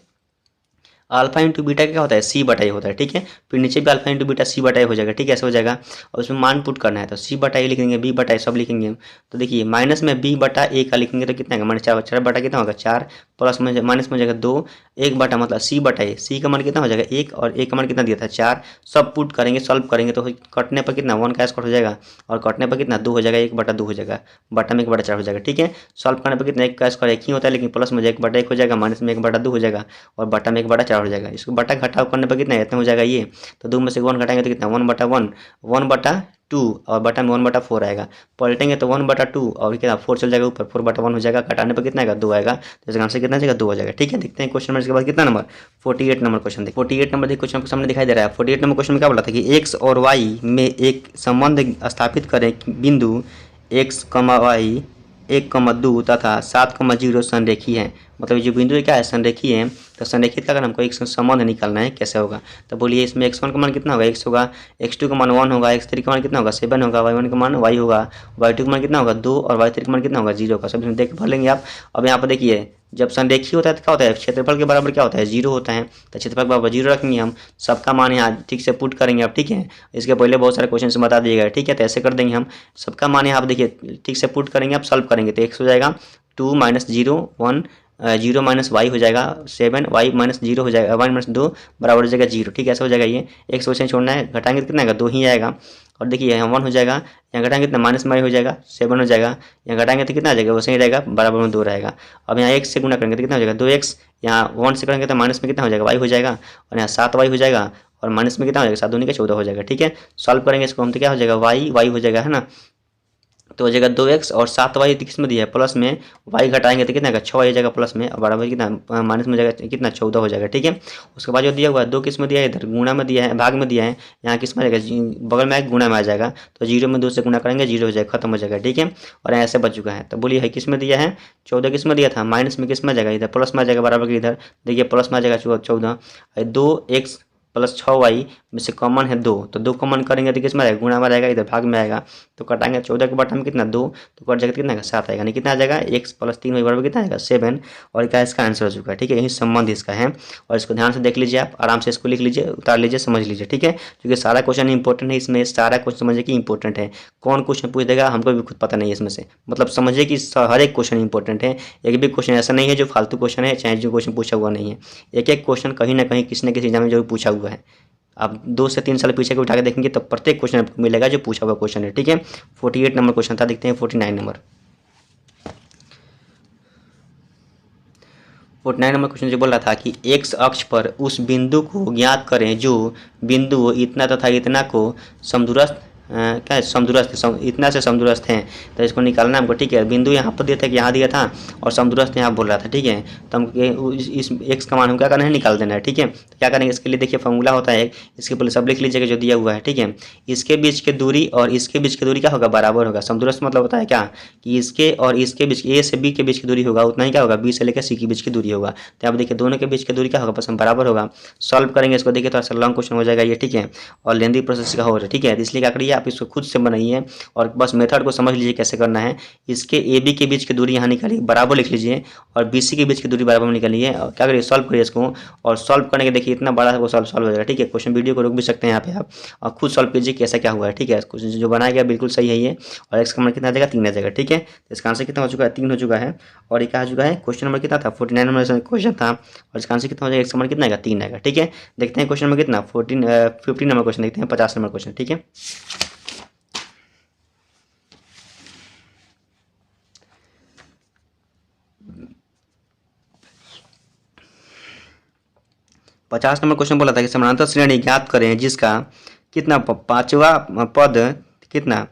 अल्फा इंटू बीटा क्या होता है सी बटा ए होता है। ठीक है, फिर नीचे भी अल्फा इंटू बीटा सी बटा ए हो जाएगा। ठीक है, ऐसे हो जाएगा और उसमें मान पुट करना है तो सी बटा ए लिखेंगे, बी बटा ए सब लिखेंगे हम। तो देखिए माइनस में बी बटा ए का लिखेंगे तो कितना होगा -4 बटा कितना होगा 4 प्लस में माइनस में हो जाएगा 2, 1 बटा मतलब सी बटा ए, सी का मान कितना हो जाएगा 1 और ए का मान कितना दिया था 4, सब पुट करेंगे सॉल्व करेंगे तो कटने पर कितना 1 का स्क्वायर हो जाएगा और कटने पर कितना 2 हो जाएगा, 1/2 हो जाएगा, बटा में 1/4 हो जाएगा। ठीक है, सॉल्व करने पर कितना 1 का स्क्वायर 1 ही होता है, लेकिन प्लस में 1/1 हो जाएगा, माइनस में 1/2 हो जाएगा और बटा में 1/4 हो जाएगा। इसको बटा घटाव करने पर कितना इतना हो जाएगा ये, तो 2 में से 1 घटाएंगे तो कितना 1/1, 1/2 और बटा में 1/4 आएगा, पलटेंगे तो 1/2 और कितना 4 चल जाएगा ऊपर, 4/1 हो जाएगा, घटाने पर कितना आएगा 2 आएगा, तो इसका आंसर कितना जाएगा 2 हो जाएगा। ठीक है, देखते हैं क्वेश्चन नंबर इसके बाद कितना नंबर 48 नंबर क्वेश्चन देखिए। 48 नंबर देखिए क्वेश्चन आपको सामने दिखाई दे रहा है। 48 नंबर क्वेश्चन में क्या बोला था कि एक्स और वाई में एक संबंध स्थापित करें, बिंदु एक्स वाई 1,2 तथा 7,0 संरेखी है। मतलब ये जो बिंदु क्या है संरेखी है, तो संरेखित का अगर हमको एक संबंध निकालना है कैसे होगा, तो बोलिए इसमें x1 का मान कितना होगा x होगा, x2 का मान 1 होगा, x3 का मान कितना होगा 7 होगा, y1 का मान y होगा, y2 का मान कितना होगा 2 और y3 का मान कितना होगा 0 होगा। सब इसमें देख भर लेंगे आप। अब यहाँ पर देखिए जब संरेखी होता है तो क्या होता है क्षेत्रफल के बराबर क्या होता है 0 होता है, तो क्षेत्रफल के बराबर 0 रखेंगे हम, सबका मान यहाँ ठीक से पुट करेंगे आप। ठीक है, इसके पहले बहुत सारे क्वेश्चन से बता दिएगा। ठीक है, तो ऐसे कर देंगे हम, सबका मान यहाँ आप देखिए ठीक से पुट करेंगे आप, सॉल्व करेंगे तो x हो जाएगा 2 - 0 1 0 माइनस वाई हो जाएगा 7, वाई -0 हो जाएगा, वाई -2 बराबर हो जाएगा 0। ठीक है, ऐसा हो जाएगा ये, एक क्वेश्चन छोड़ना है, घटाएंगे तो कितना आएगा 2 ही आएगा। और देखिए यहाँ 1 हो जाएगा, यहाँ घटाएंगे कितना माइनस में हो जाएगा 7 हो जाएगा, यहाँ घटाएंगे तो कितना आ जाएगा वैसे ही रहेगा, बराबर में 2 रहेगा। अब यहाँ x से गुना करेंगे तो कितना हो जाएगा 2x, यहाँ 1 से करेंगे तो माइनस में कितना हो जाएगा y हो जाएगा और यहाँ 7y हो जाएगा और माइनस में कितना हो जाएगा 7 दूनी का 14 हो जाएगा। ठीक है, सॉल्व करेंगे इसको हम तो क्या हो जाएगा y हो जाएगा है ना, तो हो जाएगा 2x और 7y किस में दिया है प्लस में, y घटाएंगे तो कितना आएगा 6y हो जाएगा प्लस में और बराबर कितना माइनस में हो जाएगा कितना 14 हो जाएगा। ठीक है, उसके बाद जो दिया हुआ है 2 किस में दिया है इधर गुणा में दिया है, भाग में दिया है, यहाँ किस में आ जाएगा बगल में गुणा में आ जाएगा, तो 0 में 2 से गुणा करेंगे 0 हो जाएगा, खत्म हो जाएगा। ठीक है, और ऐसे बच चुका है। तो बोलिए है किस में दिया है 14 किस में दिया था, माइनस में किस में आ जाएगा इधर प्लस में आ जाएगा, बराबर के इधर देखिए प्लस में आ जाएगा 14, 2x प्लस 6y में से कॉमन है 2, तो 2 कॉमन करेंगे तो किसमें आएगा गुणा में आएगा, इधर भाग में आएगा, तो कटाएंगे 14 के बटा में कितना 2, तो कट जाएगा कितना 7 आएगा, नहीं कितना आ जाएगा x + 3y बराबर कितना आएगा 7 और क्या इसका आंसर हो चुका है। ठीक है, यही संबंध इसका है और इसको ध्यान से देख लीजिए आप, आराम से इसको लिख लीजिए, उतार लीजिए, समझ लीजिए। ठीक है, क्योंकि सारा क्वेश्चन इंपॉर्टेंट है, इसमें सारा क्वेश्चन समझिए कि इंपॉर्टेंट है, कौन क्वेश्चन पूछ देगा हमको भी खुद पता नहीं है इसमें से, मतलब समझिए कि हर एक क्वेश्चन इंपॉर्टेंट है, एक भी क्वेश्चन ऐसा नहीं है जो फालतू क्वेश्चन है, चाहे जो क्वेश्चन पूछा हुआ नहीं है, एक एक क्वेश्चन कहीं ना कहीं किसी न किसी एग्जाम में जरूर पूछा हुआ है। आप 2 से 3 साल पीछे को उठा के देखेंगे तो प्रत्येक क्वेश्चन आपको मिलेगा जो पूछा हुआ क्वेश्चन है, ठीक है। 48 नंबर क्वेश्चन था, देखते हैं 49 नंबर। 49 नंबर क्वेश्चन जो बोल रहा था कि एक्स अक्ष पर उस बिंदु को ज्ञात करें जो बिंदु इतना तथा इतना को समदूरस्थ क्या है, समदूरस्थ इतना से समदूरस्थ हैं, तो इसको निकालना हमको, ठीक है। बिंदु यहाँ पर दिया था कि यहाँ दिया था और समदूरस्थ यहाँ बोल रहा था, ठीक है। तो हम इस एक्स का मान हम क्या करना है, निकाल देना है, ठीक है। तो क्या करेंगे इसके लिए, देखिए फॉर्मूला होता है, इसके पहले सब लिख लीजिएगा जो दिया हुआ है, ठीक है। इसके बीच की दूरी और इसके बीच की दूरी क्या होगा, बराबर होगा। समदूरस्थ मतलब होता है क्या कि इसके और इसके बीच, ए से बी के बीच की दूरी होगा उतना ही क्या होगा, बी से लेकर सी के बीच की दूरी होगा। तो आप देखिए दोनों के बीच की दूरी क्या होगा, बस बराबर होगा। सॉल्व करेंगे इसको, देखिए थोड़ा सा लॉन्ग क्वेश्चन हो जाएगा ये, ठीक है, और लेंदी प्रोसेस का हो रहा है, ठीक है। इसलिए क्या करिए आप इसको खुद से बनाइए और बस मेथड को समझ लीजिए कैसे करना है। इसके ए बी के बीच की दूरी यहाँ निकालिए, बराबर लिख लीजिए, और बी सी के बीच की दूरी बराबर निकालिए, और क्या करिए सॉल्व करिए इसको, और सॉल्व करने के देखिए इतना बड़ा है वो सॉल्व हो जाएगा, ठीक है। क्वेश्चन वीडियो को रोक भी सकते हैं यहाँ पे आप, और खुद सॉल्व कीजिए कि ऐसा क्या हुआ है, ठीक है। क्वेश्चन जो बनाया गया बिल्कुल सही है ये, और एक्स का मान कितना आ जाएगा, 3 आ जाएगा, ठीक है। तो इसका आंसर कितना हो चुका है, 3 हो चुका है। और ये क्या हो चुका है, क्वेश्चन नंबर कितना था, 49 नंबर क्वेश्चन था, और इसका आंसर कितना हो जाएगा, एक्स का मान कितना आएगा, 3 आएगा, ठीक है। देखते हैं क्वेश्चन नंबर कितना, 15 नंबर क्वेश्चन देखते हैं, 50 नंबर क्वेश्चन, ठीक है। 50 नंबर क्वेश्चन बोला था कि समानांतर श्रेणी ज्ञात करें जिसका कितना पांचवा पद कितना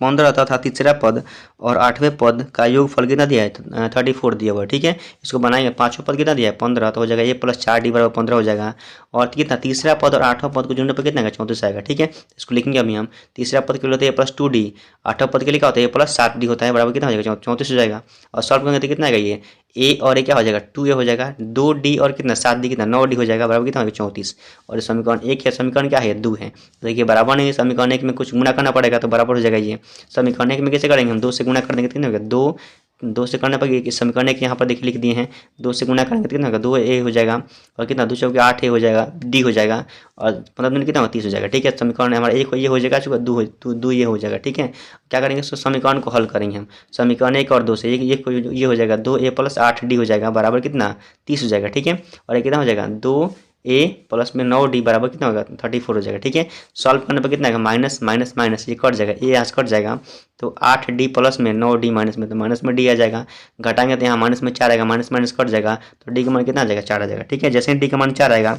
15 तथा तीसरा पद और 8वें पद का योगफल कितना दिया है, 34 दिया हुआ है, ठीक है। इसको बनाएंगे, पांचवा पद कितना दिया है, 15, तो हो जाएगा ये प्लस 4d बराबर 15 हो जाएगा, और कितना तीसरा पद और 8वां पद को जोड़ने पर कितना आएगा, 34 आएगा, ठीक है। इसको लिखेंगे अभी हम, तीसरा पद के लिए होता है प्लस 2d, 8वां पद के लिए क्या होता है प्लस 7d होता है, बराबर कितना हो जाएगा, 34 हो जाएगा। और सॉल्व करेंगे तो कितना आएगा, ये ए और ए क्या हो जाएगा, 2a हो जाएगा, 2d और कितना 7d कितना 9d हो जाएगा, बराबर कितना हो जाएगा 34। और समीकरण 1 है, समीकरण क्या है 2 है, तो देखिए बराबर नहीं है, समीकरण 1 में कुछ गुणा करना पड़ेगा तो बराबर हो जाएगा ये। समीकरण 1 में कैसे करेंगे हम, 2 से गुणा कर देंगे तो कितना होगा, 2 से करने पर समीकरण 1 यहाँ पर देखिए लिख दिए हैं, 2 से गुणा करेंगे तो कितना होगा, 2a हो जाएगा, और कितना 2 चौके 8a हो जाएगा, d हो जाएगा, और 15 दिन कितना होगा 30 हो जाएगा, ठीक है। समीकरण हमारा 1 ये हो जाएगा, चुका 2 ये हो जाएगा, ठीक है। क्या करेंगे समीकरण को हल करेंगे हम, समीकरण 1 और 2 से ये हो जाएगा 2a प्लस 8d हो जाएगा, बराबर कितना 30 हो जाएगा, ठीक है। और ये कितना हो जाएगा 2a प्लस में 9d बराबर कितना होगा 34 हो जाएगा, ठीक है। सॉल्व करने पर कितना आएगा, माइनस माइनस माइनस ये कट जाएगा, ये यहाँ से कट जाएगा, तो 8d प्लस में 9d माइनस में, तो माइनस में d आ जाएगा, घटाएंगे तो यहाँ माइनस में 4 आएगा, माइनस माइनस कट जाएगा, तो d का मान कितना आ जाएगा 4 आ जाएगा, ठीक है। जैसे ही d का मान 4 आएगा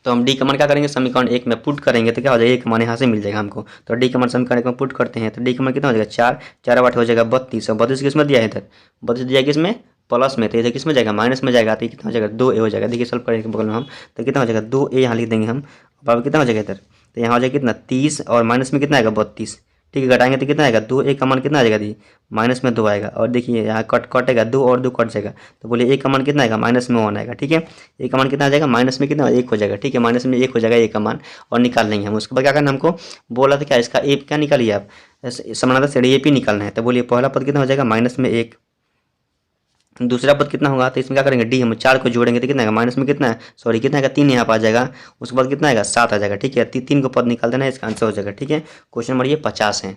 तो हम डी का मान क्या करेंगे, समीकरण 1 में पुट करेंगे तो क्या हो जाएगा, एक मान यहाँ से मिल जाएगा हमको, तो डी का मान समीकरण 1 में पुट करते हैं तो डी का मान कितना हो जाएगा 4, 4 8 हो जाएगा 32, और 32 किस में दिया है इधर, 32 दिया किसमें प्लस में, तो इधर किस में जाएगा माइनस में जाएगा, तो कितना हो जाएगा 2a हो जाएगा। देखिए सॉल्व करेंगे बगल में हम, तो कितना हो जाएगा 2a यहाँ लिख देंगे हम, बराबर कितना हो जाएगा इधर, तो यहाँ हो जाएगा कितना 30, और माइनस में कितना आएगा 32, ठीक है। घटाएंगे तो कितना आएगा 2a का मान कितना आ जाएगा, दी माइनस में 2 आएगा, और देखिए यहाँ कटेगा 2 और 2 कट जाएगा, तो बोलिए a का मान कितना आएगा माइनस में 1 आएगा, ठीक है। a का मान कितना आ जाएगा, माइनस में कितना 1 हो जाएगा, ठीक है, माइनस में 1 हो जाएगा a का मान, और निकाल लेंगे हम। उसके बाद क्या करना हमको बोला था क्या, इसका a क्या निकालिए आप, समानांतर श्रेणी AP निकालना है, तो बोलिए पहला पद कितना हो जाएगा माइनस में 1, दूसरा पद कितना होगा, तो इसमें क्या करेंगे डी हम 4 को जोड़ेंगे तो कितना आएगा, माइनस में कितना है सॉरी कितना आएगा 3 यहाँ पर आ जाएगा, उसके बाद कितना आएगा 7 आ जाएगा, ठीक है। 3 को पद निकाल देना है, इसका आंसर हो जाएगा, ठीक है। क्वेश्चन नंबर ये 50 है।